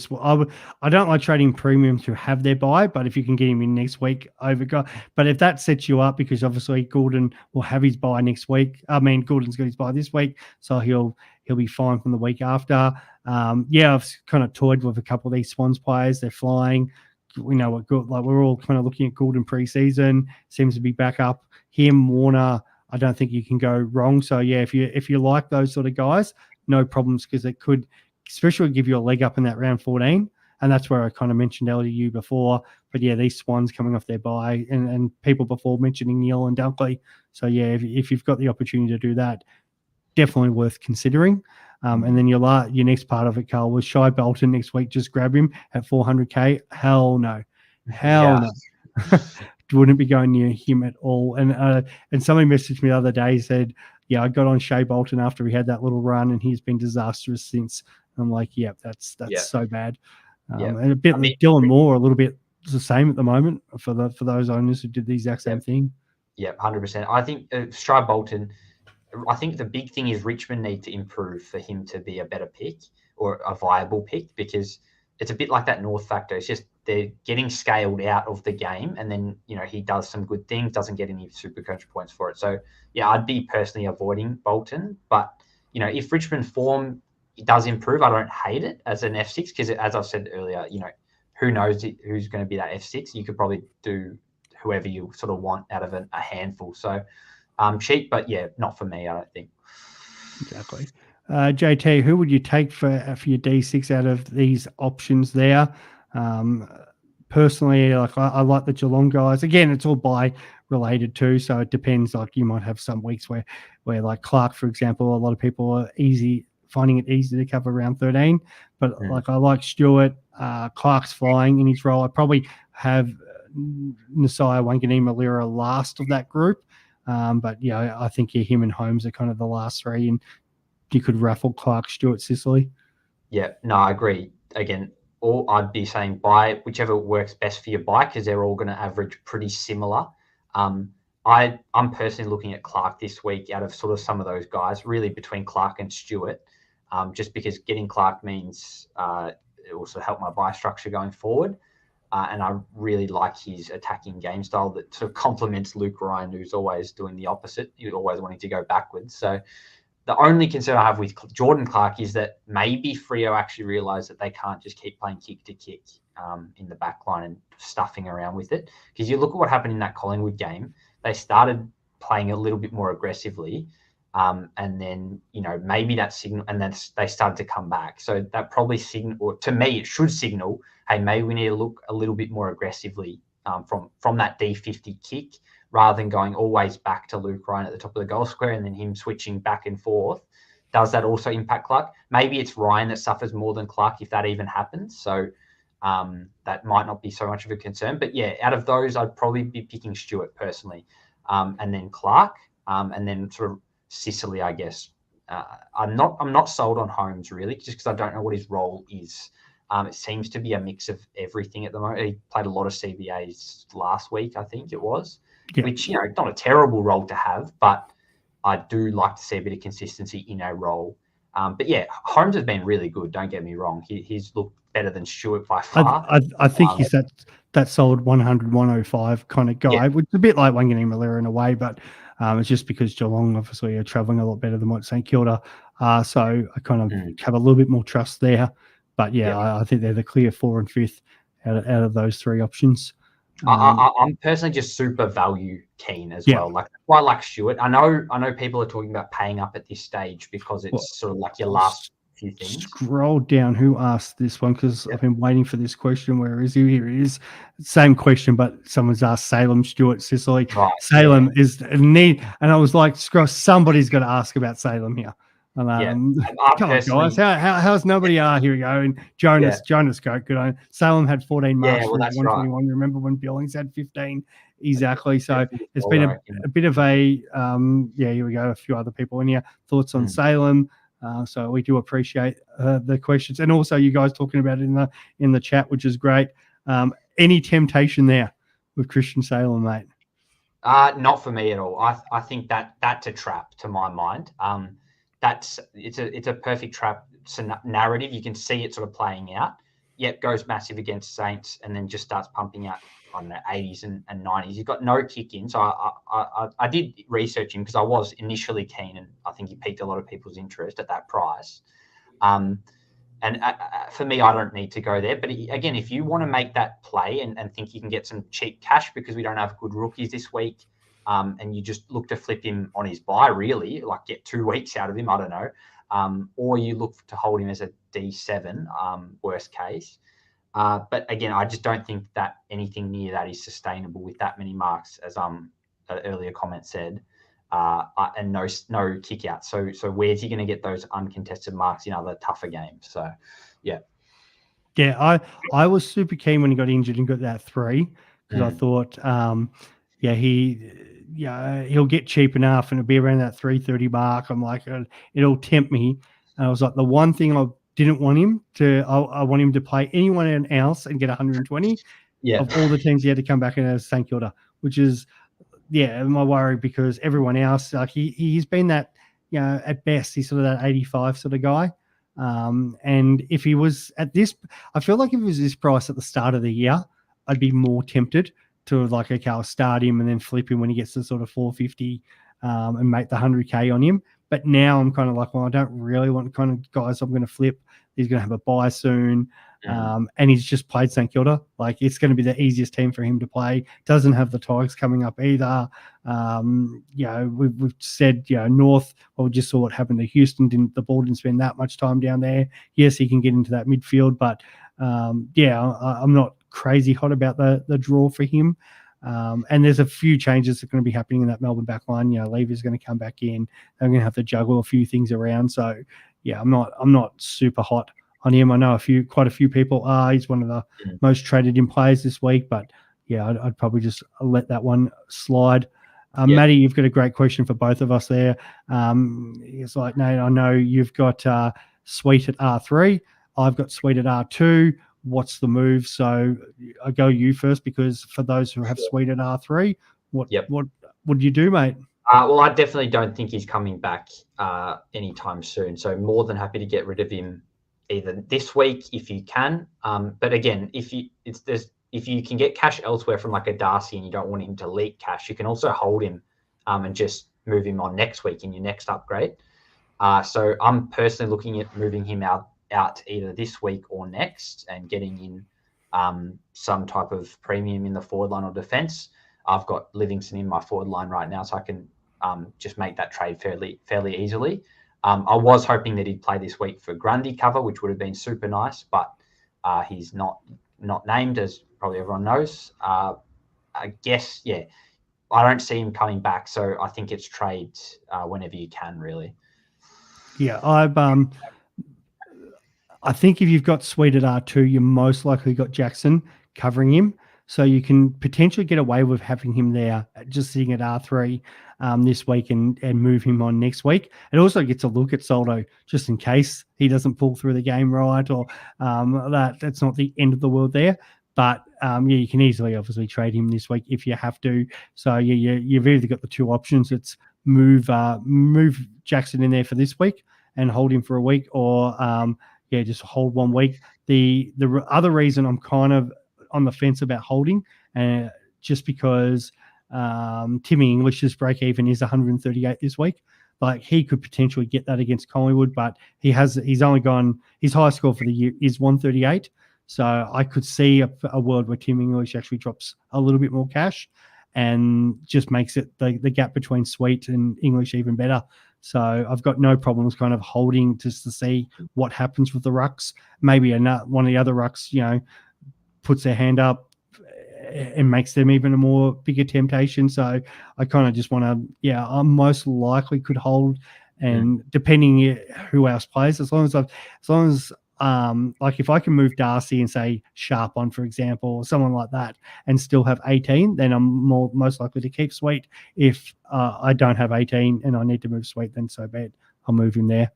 I don't like trading premiums who have their buy, but if you can get him in next week, but if that sets you up, because obviously Goulden will have his buy next week. I mean, Goulden's got his buy this week, so he'll be fine from the week after. I've kind of toyed with a couple of these Swans players. They're flying. We know what good. Like, we're all kind of looking at Goulden preseason. Seems to be back up. Him, Warner, I don't think you can go wrong. So yeah, if you like those sort of guys, no problems, because it could especially give you a leg up in that round 14. And that's where I kind of mentioned LDU before. But yeah, these Swans coming off their bye, and people before mentioning Neil and Dunkley. So yeah, if you've got the opportunity to do that, definitely worth considering. And then your next part of it, Carl, was Shy Bolton next week. Just grab him at 400k. Hell no. No. Wouldn't be going near him at all. And somebody messaged me the other day, said, yeah, I got on Shea Bolton after he had that little run, and he's been disastrous since. I'm like, yeah, that's so bad. And a bit like Dylan Moore, a little bit the same at the moment for those owners who did the exact same thing. Yeah, 100%. I think Shea Bolton, I think the big thing is Richmond need to improve for him to be a better pick or a viable pick, because it's a bit like that North factor. It's just they're getting scaled out of the game, and then, he does some good things, doesn't get any Supercoach points for it. So, yeah, I'd be personally avoiding Bolton. But, if Richmond form does improve, I don't hate it as an F6, because, as I said earlier, who knows who's going to be that F6. You could probably do whoever you sort of want out of a handful. So, cheap, but, yeah, not for me, I don't think. Exactly. JT, who would you take for your D6 out of these options there? Personally, like I like the Geelong guys. Again, it's all buy related too, so it depends. Like, you might have some weeks where like Clark, for example, a lot of people are finding it easy to cover around 13. But like, I like Stewart. Clark's flying in his role. I probably have Nasiah, Wanganeen-Malira last of that group. But yeah, I think him and Holmes are kind of the last three, and you could raffle Clark, Stewart, Sicily. Yeah, no, I agree. Again, I'd be saying buy whichever works best for your buy, because they're all going to average pretty similar. I'm personally looking at Clark this week out of sort of some of those guys, really between Clark and Stewart, just because getting Clark means it also help my buy structure going forward. And I really like his attacking game style that sort of complements Luke Ryan, who's always doing the opposite. He's always wanting to go backwards. So the only concern I have with Jordan Clark is that maybe Freo actually realised that they can't just keep playing kick to kick in the back line and stuffing around with it. Because you look at what happened in that Collingwood game, they started playing a little bit more aggressively, and then, maybe that signal, and then they started to come back. So that probably or to me, it should signal, hey, maybe we need to look a little bit more aggressively from that D50 kick, rather than going always back to Luke Ryan at the top of the goal square and then him switching back and forth. Does that also impact Clark? Maybe it's Ryan that suffers more than Clark if that even happens. So that might not be so much of a concern. But yeah, out of those, I'd probably be picking Stewart personally, and then Clark, and then sort of Sicily, I guess. I'm not sold on Holmes really, just because I don't know what his role is. It seems to be a mix of everything at the moment. He played a lot of CBAs last week, I think it was. Yeah. Which, not a terrible role to have, but I do like to see a bit of consistency in a role. But yeah, Holmes has been really good. Don't get me wrong. He's looked better than Stewart by far. I think he's that solid 100, 105 kind of guy, which is a bit like Wanganeen-Malira in a way, but it's just because Geelong obviously are travelling a lot better than what St Kilda are. So I kind of have a little bit more trust there. But yeah, I think they're the clear 4 and 5th out of those three options. I'm personally just super value keen as well. Like, I like Stewart. I know people are talking about paying up at this stage because it's sort of like your last few things. Scroll down. Who asked this one? Because I've been waiting for this question. Where is he? Here he is. Same question, but someone's asked Salem, Stuart, Sicily. Right, Salem is need, and I was like, scroll. Somebody's got to ask about Salem here. And, come on, guys. How's nobody? Here we go. And Jonas got good on. Salem had 14 marks from 121. Right. Remember when Billings had 15? Exactly. So it's been a bit of a here we go. A few other people in here. Thoughts on Salem? So we do appreciate the questions, and also you guys talking about it in the chat, which is great. Any temptation there with Christian Salem, mate? Not for me at all. I think that's a trap to my mind. It's a perfect trap narrative. You can see it sort of playing out. Yep, goes massive against Saints, and then just starts pumping out on the 80s and 90s. He's got no kick in. So I did research him because I was initially keen, and I think he piqued a lot of people's interest at that price. And for me, I don't need to go there. But again, if you want to make that play and think you can get some cheap cash because we don't have good rookies this week, and you just look to flip him on his bye, really, like get 2 weeks out of him, I don't know. Or you look to hold him as a D7, worst case. But again, I just don't think that anything near that is sustainable with that many marks, as an earlier comment said, and no kick out. So where's he going to get those uncontested marks in other tougher games? So, yeah. Yeah, I was super keen when he got injured and got that 3 because I thought, he'll get cheap enough and it'll be around that 330 mark. I'm like, it'll tempt me. And I was like, the one thing I didn't want him to, I want him to play anyone else and get 120 of all the teams he had to come back in as St Kilda, which is, my worry because everyone else, like he's been that, at best, he's sort of that 85 sort of guy. And if he was at this, I feel like if it was this price at the start of the year, I'd be more tempted to like, okay, I'll start him and then flip him when he gets to sort of 450 and make the 100K on him. But now I'm kind of like, well, I don't really want the kind of guys I'm going to flip. He's going to have a bye soon. And he's just played St Kilda. Like, it's going to be the easiest team for him to play. Doesn't have the Tigers coming up either. We've said, North, well, we just saw what happened to Houston. The ball didn't spend that much time down there. Yes, he can get into that midfield, but I'm not crazy hot about the draw for him. And there's a few changes that are going to be happening in that Melbourne back line. Levy's going to come back in. They're going to have to juggle a few things around. So, I'm not super hot on him. I know quite a few people are. He's one of the most traded in players this week, but I'd probably just let that one slide. Matty, you've got a great question for both of us there. It's like, Nate, I know you've got Sweet at R3. I've got Sweet at R2. What's the move? So I go you first, because for those who have Sweet at R3, what do you do, mate? Well, I definitely don't think he's coming back anytime soon. So more than happy to get rid of him either this week if you can. But again, if you can get cash elsewhere from like a Darcy and you don't want him to leak cash, you can also hold him and just move him on next week in your next upgrade. So I'm personally looking at moving him out either this week or next and getting in some type of premium in the forward line or defense. I've got Livingston in my forward line right now, so I can just make that trade fairly easily. I was hoping that he'd play this week for Grundy cover, which would have been super nice, but he's not named, as probably everyone knows. I guess, I don't see him coming back, so I think it's trade whenever you can, really. Yeah, I think if you've got Sweet at R2, you most likely got Jackson covering him. So you can potentially get away with having him there, just sitting at R3 this week and move him on next week. It also gets a look at Soldo just in case he doesn't pull through the game right, or that's not the end of the world there. But you can easily obviously trade him this week if you have to. So you've either got the two options. It's move Jackson in there for this week and hold him for a week, or just hold 1 week. The other reason I'm kind of on the fence about holding, just because Timmy English's break even is 138 this week. Like, he could potentially get that against Collingwood, but he's only gone, his highest score for the year is 138. So I could see a world where Tim English actually drops a little bit more cash and just makes it the gap between Sweet and English even better. So I've got no problems kind of holding just to see what happens with the rucks. Maybe one of the other rucks, puts their hand up and makes them even a more bigger temptation. So I kind of just want to, I most likely could hold, and depending who else plays, as long as like if I can move Darcy and say Sharp on, for example, or someone like that, and still have 18, then I'm most likely to keep Sweet. If I don't have 18 and I need to move Sweet, then so bad, I'll move him there.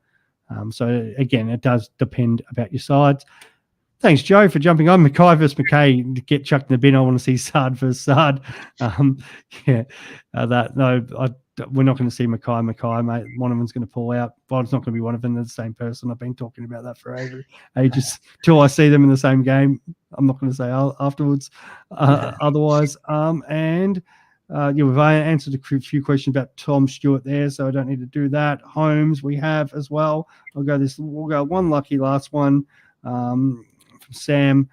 So again, it does depend about your sides. Thanks, Joe, for jumping on. Mackay versus McKay, get chucked in the bin. I want to see Sard versus Sard. We're not going to see Mackay, mate. One of them's going to pull out. But it's not going to be one of them. They're the same person. I've been talking about that for ages. Till I see them in the same game. I'm not going to say afterwards. Otherwise, we've answered a few questions about Tom Stewart there, so I don't need to do that. Holmes, we have as well. We'll go one lucky last one. From Sam,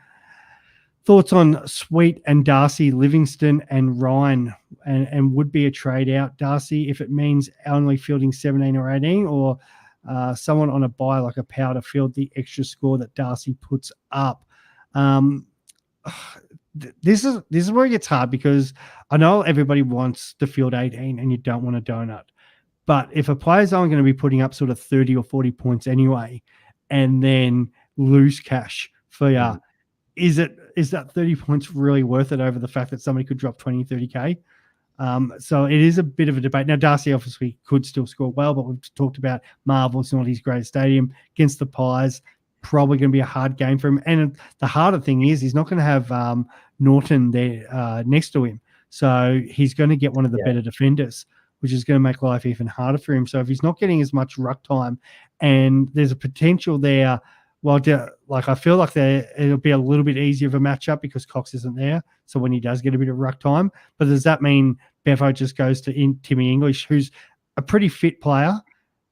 thoughts on Sweet and Darcy, Livingston and Ryan, and would be a trade out Darcy if it means only fielding 17 or 18, or someone on a buy like a Power to field the extra score that Darcy puts up. This is where it gets hard, because I know everybody wants to field 18 and you don't want a donut, but if a player's only going to be putting up sort of 30 or 40 points anyway, and then lose cash for you, is that 30 points really worth it over the fact that somebody could drop 20, 30K? So it is a bit of a debate. Now, Darcy obviously could still score well, but we've talked about Marvel's not his greatest stadium. Against the Pies, probably going to be a hard game for him. And the harder thing is he's not going to have Norton there next to him. So he's going to get one of the better defenders, which is going to make life even harder for him. So if he's not getting as much ruck time, and there's a potential there, I feel like it'll be a little bit easier of a matchup because Cox isn't there. So when he does get a bit of ruck time, but does that mean Bevo just goes to Timmy English, who's a pretty fit player,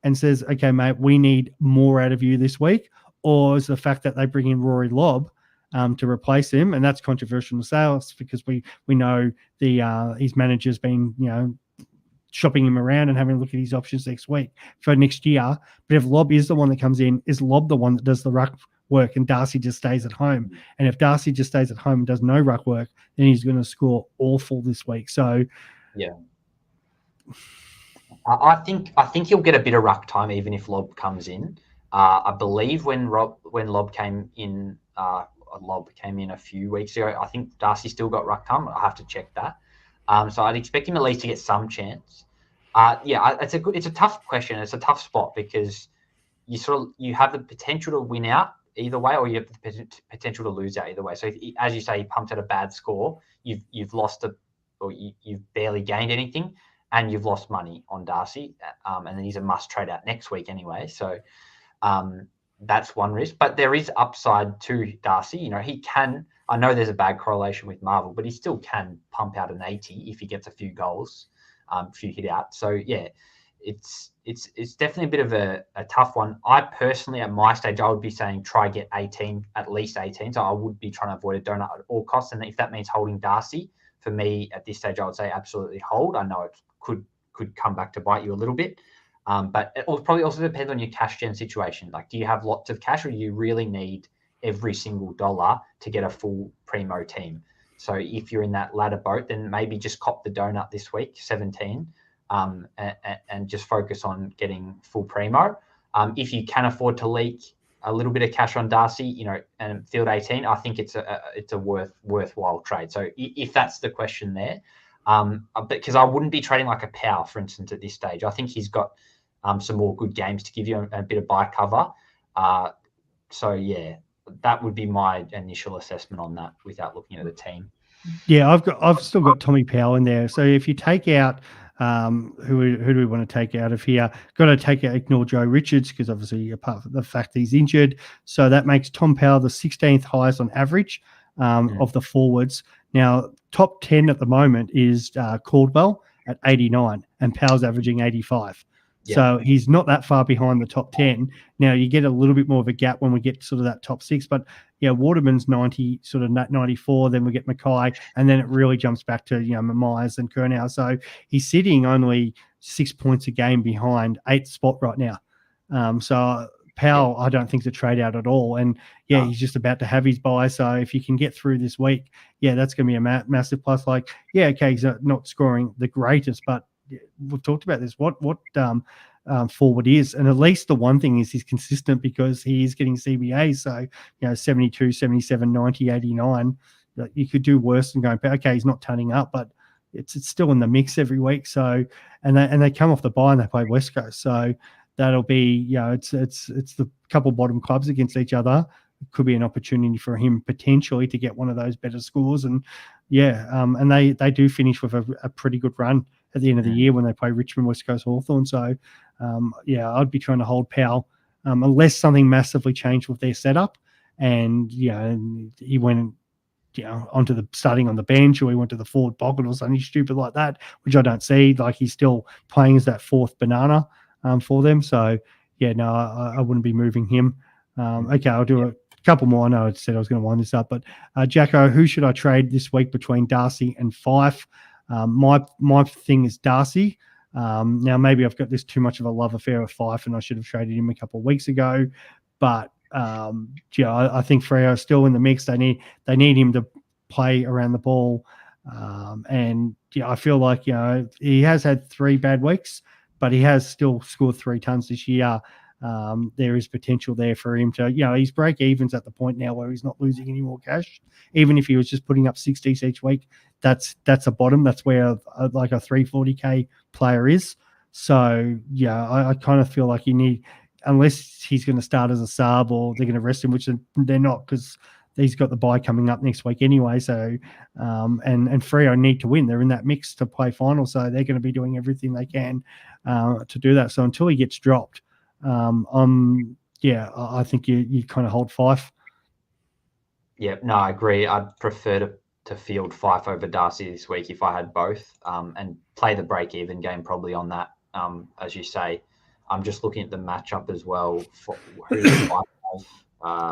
and says, okay, mate, we need more out of you this week? Or is the fact that they bring in Rory Lobb to replace him, and that's controversial to sales because we know his manager's been, shopping him around and having a look at his options for next year. But if Lobb is the one that comes in, is Lobb the one that does the ruck work and Darcy just stays at home? And if Darcy just stays at home and does no ruck work, then he's going to score awful this week. So, I think he'll get a bit of ruck time even if Lobb comes in. I believe when Lobb came in, a few weeks ago, I think Darcy still got ruck time. I have to check that. So I'd expect him at least to get some chance. It's a tough question. It's a tough spot because you have the potential to win out either way, or you have the potential to lose out either way. So as you say, he pumped out a bad score, you've lost you've barely gained anything, and you've lost money on Darcy. And then he's a must trade out next week anyway. So that's one risk, but there is upside to Darcy. He can. I know there's a bad correlation with Marvel, but he still can pump out an 80 if he gets a few goals, a few hit out. So it's definitely a bit of a tough one. I personally, at my stage, I would be saying try get 18, at least 18. So I would be trying to avoid a donut at all costs. And if that means holding Darcy, for me at this stage, I would say absolutely hold. I know it could come back to bite you a little bit. But it will probably also depend on your cash gen situation. Like, do you have lots of cash, or do you really need every single dollar to get a full primo team? So if you're in that latter boat, then maybe just cop the donut this week, 17, and just focus on getting full primo. If you can afford to leak a little bit of cash on Darcy, and field 18, I think it's a worthwhile trade. So if that's the question there, because I wouldn't be trading like a Power, for instance, at this stage. I think he's got some more good games to give you a bit of buy cover. That would be my initial assessment on that without looking at the team. Yeah, I've still got Tommy Powell in there. So if you take out who do we want to take out of here? Got to ignore Joe Richards because obviously apart from the fact that he's injured, so that makes Tom Powell the 16th highest on average of the forwards. Now top 10 at the moment is Caldwell at 89 and Powell's averaging 85. So he's not that far behind the top 10. Now you get a little bit more of a gap when we get sort of that top 6, but yeah, Waterman's 90, sort of 94, then we get Mackay, and then it really jumps back to, Myers and Kurnow. So he's sitting only 6 points a game behind 8th spot right now. So Powell, I don't think, is a trade out at all. And he's just about to have his bye. So if you can get through this week, that's going to be a massive plus. Like, he's not scoring the greatest, but we've talked about this. What forward is, and at least the one thing is he's consistent because he is getting CBA. So 72, 77, 90, 89. You could do worse than going, okay, he's not turning up, but it's still in the mix every week. So and they come off the bye and they play West Coast. So that'll be it's the couple bottom clubs against each other. It could be an opportunity for him potentially to get one of those better scores. And and they do finish with a pretty good run at the end of the year when they play Richmond, West Coast, Hawthorn. So I'd be trying to hold Powell unless something massively changed with their setup. And he went onto the starting on the bench, or he went to the forward pocket or something stupid like that, which I don't see. Like, he's still playing as that fourth banana for them. So I wouldn't be moving him. Okay, I'll do a couple more. I know I said I was going to wind this up, but Jacko, who should I trade this week between Darcy and Fife? My thing is Darcy. Now maybe I've got this too much of a love affair with Fife, and I should have traded him a couple of weeks ago. But I think Freo is still in the mix. They need him to play around the ball, and I feel like he has had 3 bad weeks, but he has still scored 3 tons this year. There is potential there for him to, his break even's at the point now where he's not losing any more cash. Even if he was just putting up 60s each week, that's a bottom. That's where like a 340k player is. So I kind of feel like you need, unless he's going to start as a sub or they're going to rest him, which they're not, because he's got the bye coming up next week anyway. So and Freo need to win. They're in that mix to play final, so they're going to be doing everything they can to do that. So until he gets dropped, I think you kind of hold Fife. Yeah, no, I agree. I'd prefer to field Fife over Darcy this week if I had both, and play the break-even game probably on that. As you say, I'm just looking at the matchup as well. For who Fife have,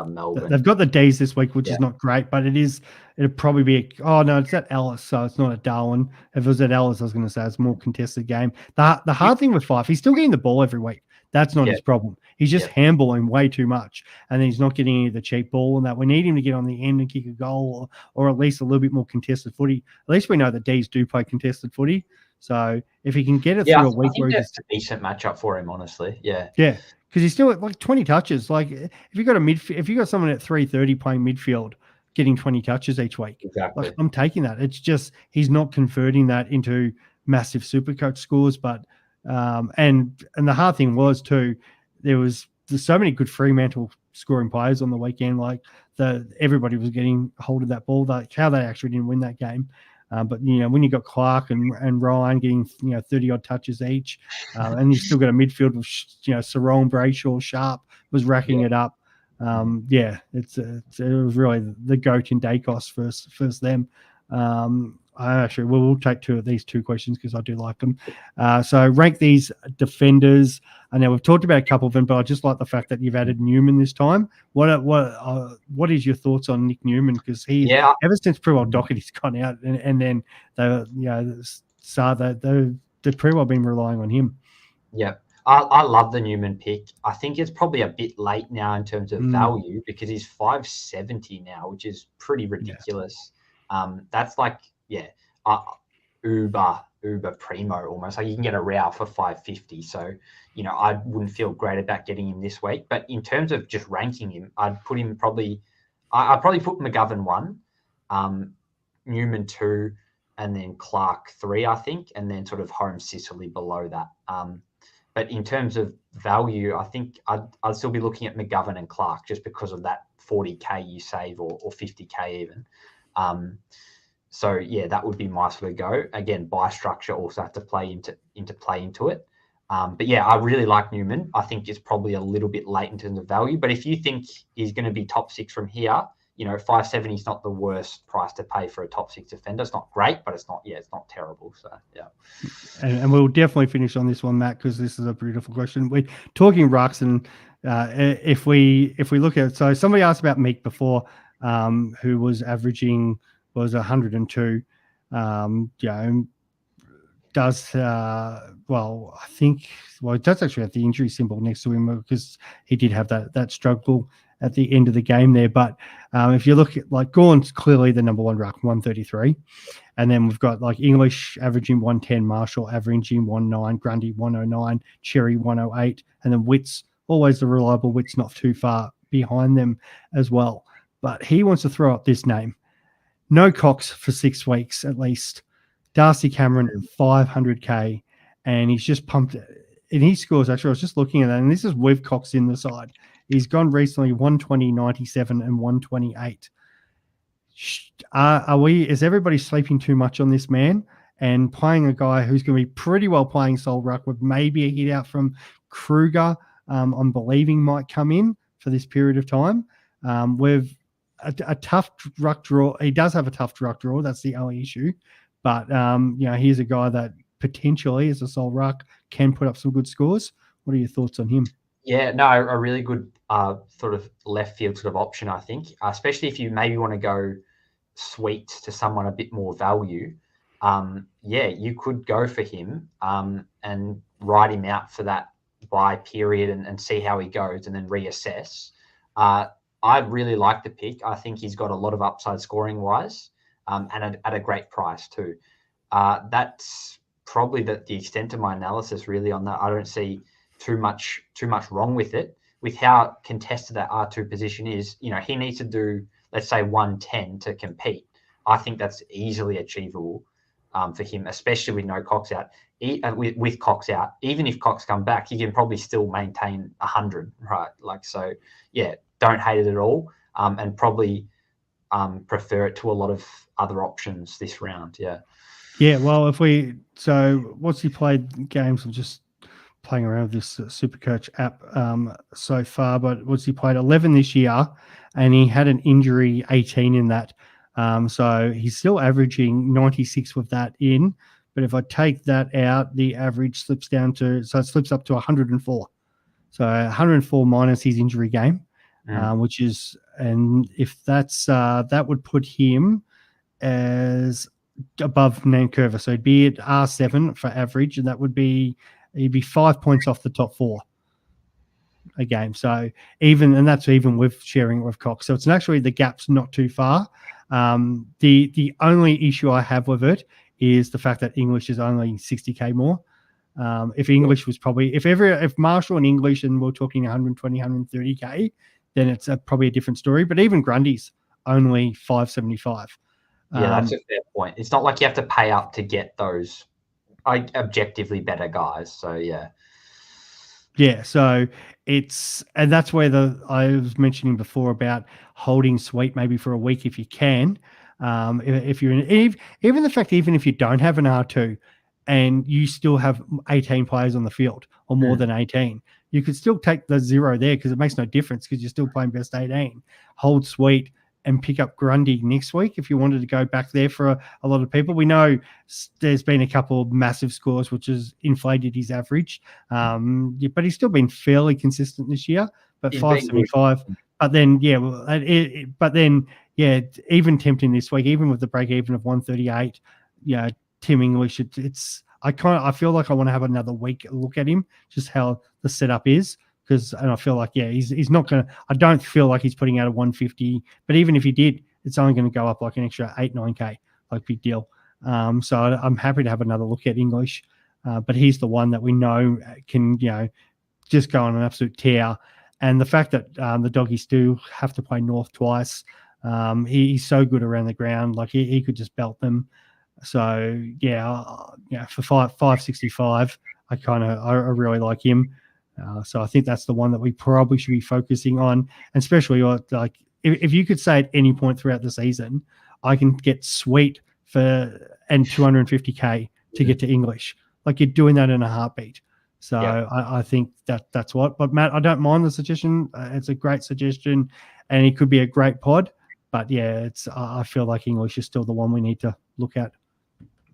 Melbourne. They've got the D's this week, which is not great, but it'd probably be it's at Ellis, so it's not at Darwin. If it was at Ellis, I was going to say it's a more contested game. The hard thing with Fife, he's still getting the ball every week. That's not his problem. He's just handballing way too much, and he's not getting any of the cheap ball and that. We need him to get on the end and kick a goal, or at least a little bit more contested footy. At least we know that D's do play contested footy. So if he can get it through a week where it's a decent matchup for him, honestly. Yeah. Yeah. Because he's still at like 20 touches. Like if you got someone at 330 playing midfield, getting 20 touches each week, exactly. Like, I'm taking that. It's just he's not converting that into massive Supercoach scores. But and the hard thing was too, there's so many good Fremantle scoring players on the weekend. Like everybody was getting hold of that ball. Like how they actually didn't win that game. But when you got Clark and Ryan getting 30 odd touches each, and you still got a midfield with Sarong, Brayshaw, Sharp was racking it up. It was really the goat in Dacos first them. We'll take these two questions because I do like them. So rank these defenders. I know we've talked about a couple of them, but I just like the fact that you've added Newman this time. What is your thoughts on Nick Newman? Because ever since Prewell Dockety's gone out, and then they've pretty well been relying on him. Yeah. I love the Newman pick. I think it's probably a bit late now in terms of value because he's 570 now, which is pretty ridiculous. That's like, Uber primo almost. Like you can get a row for 550. So, I wouldn't feel great about getting him this week. But in terms of just ranking him, I'd put him I'd probably put McGovern 1, Newman 2, and then Clark 3, I think, and then sort of Holmes Sicily below that. But in terms of value, I think I'd still be looking at McGovern and Clark just because of that 40k you save or 50k even. That would be my sort of go. Again, buy structure also have to play into it. I really like Newman. I think it's probably a little bit late in terms of value. But if you think he's going to be top 6 from here, $570 is not the worst price to pay for a top 6 defender. It's not great, but it's not terrible. So yeah. And we'll definitely finish on this one, Matt, because this is a beautiful question. We're talking rucks, and if we look at, so somebody asked about Meek before, who was averaging 102. Does well, I think, well, it does actually have the injury symbol next to him because he did have that struggle at the end of the game there. But if you look at, like, Gawn's clearly the number one ruck, 133. And then we've got like English averaging 110, Marshall averaging 109, Grundy 109, Cherry 108, and then Witts, always the reliable Witts, not too far behind them as well. But he wants to throw up this name. No Cox for 6 weeks at least. Darcy Cameron 500K, and he's just pumped. And he scores, actually, I was just looking at that, and this is with Cox in the side. He's gone recently 120, 97, and 128. Is everybody sleeping too much on this man and playing a guy who's going to be pretty well playing sole ruck with maybe a hit out from Kruger? I'm believing might come in for this period of time. With a tough ruck draw. He does have a tough ruck draw. That's the only issue. But, he's a guy that potentially, as a sole ruck, can put up some good scores. What are your thoughts on him? Yeah, no, a really good sort of left field sort of option, I think, especially if you maybe want to go sweet to someone a bit more value. You could go for him and ride him out for that buy period and see how he goes and then reassess. I really like the pick. I think he's got a lot of upside scoring wise and at a great price too. That's probably the extent of my analysis really on that. I don't see too much wrong with it. With how contested that R2 position is, he needs to do, let's say, 110 to compete. I think that's easily achievable for him, especially with no Cox out. With Cox out, even if Cox come back, he can probably still maintain 100, right? Like, so, yeah, don't hate it at all, and probably prefer it to a lot of other options this round. Yeah. Yeah. Well, what's he played games? I'm just playing around with this Supercoach app so far, but what's he played? 11 this year, and he had an injury 18 in that. So he's still averaging 96 with that in. But if I take that out, the average slips up to 104. So 104 minus his injury game, which is, and if that's, that would put him as above Nancurva. So he'd be at R7 for average, and he'd be 5 points off the top 4 a game. So that's even with sharing it with Cox. So it's actually, the gap's not too far. The only issue I have with it is the fact that English is only 60K more. If English was probably, if Marshall and English, and we're talking 120, 130K, then it's probably a different story. But even Grundy's only 575. Yeah, that's a fair point. It's not like you have to pay up to get those objectively better guys. So yeah. Yeah, so and that's where I was mentioning before about holding sweet maybe for a week if you can. If you're even the fact, even if you don't have an R2 and you still have 18 players on the field or more than 18, you could still take the 0 there because it makes no difference because you're still playing best 18. Hold sweet and pick up Grundy next week if you wanted to go back there for a lot of people. We know there's been a couple of massive scores which has inflated his average, but he's still been fairly consistent this year. But 575. But then, even tempting this week, even with the break even of 138, Tim English, I feel like I want to have another week look at him, just how the setup is. And I feel like, he's not going to, I don't feel like he's putting out a 150, but even if he did, it's only going to go up like an extra 8-9K, like big deal. So I'm happy to have another look at English, but he's the one that we know can, just go on an absolute tear. And the fact that the doggies do have to play North twice, he's so good around the ground, like he could just belt them. So for 565, I really like him. So I think that's the one that we probably should be focusing on, and especially like if you could say at any point throughout the season, I can get sweet and 250K to get to English. Like, you're doing that in a heartbeat. So I think that's what. But Matt, I don't mind the suggestion. It's a great suggestion, and it could be a great pod. But yeah, I feel like English is still the one we need to look at.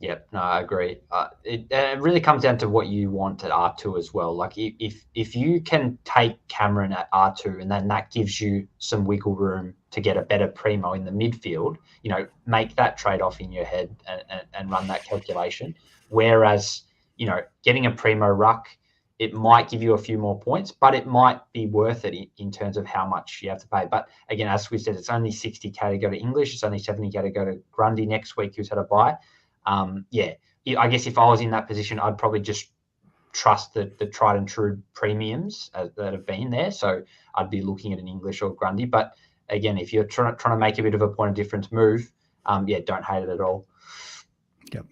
Yep, no, I agree. It really comes down to what you want at R2 as well. Like if you can take Cameron at R2 and then that gives you some wiggle room to get a better primo in the midfield, make that trade-off in your head and run that calculation. Whereas, getting a primo ruck, it might give you a few more points, but it might be worth it in terms of how much you have to pay. But again, as we said, it's only 60K to go to English. It's only 70K to go to Grundy next week, who's had a bye. I guess if I was in that position, I'd probably just trust the tried and true premiums that have been there. So I'd be looking at an English or Grundy. But again, if you're trying to make a bit of a point of difference move, don't hate it at all. Yep.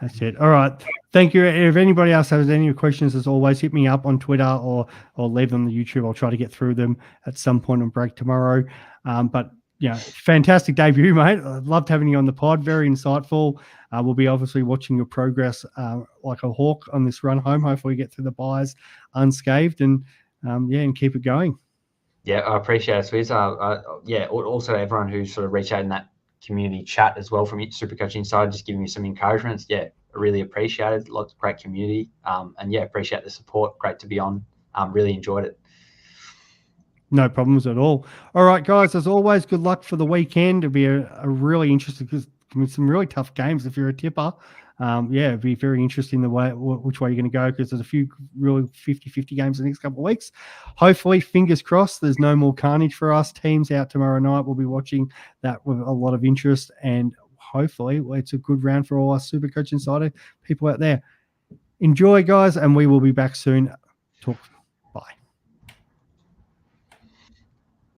That's it. All right. Thank you. If anybody else has any questions, as always, hit me up on Twitter or leave them on the YouTube. I'll try to get through them at some point on break tomorrow. But fantastic debut, mate. I loved having you on the pod. Very insightful. We'll be obviously watching your progress like a hawk on this run home. Hopefully, we get through the buys unscathed and keep it going. Yeah, I appreciate it, Swiz. Also everyone who sort of reached out in that community chat as well from Supercoach Insider, just giving me some encouragements. Yeah, I really appreciate it. Lots of great community. Appreciate the support. Great to be on. Really enjoyed it. No problems at all. All right, guys, as always, good luck for the weekend. It'll be a really interesting, because some really tough games if you're a tipper. It'd be very interesting which way you're going to go, because there's a few really 50-50 games in the next couple of weeks. Hopefully, fingers crossed, there's no more carnage for us. Teams out tomorrow night. We'll be watching that with a lot of interest, and hopefully it's a good round for all our Supercoach Insider people out there. Enjoy, guys, and we will be back soon. Talk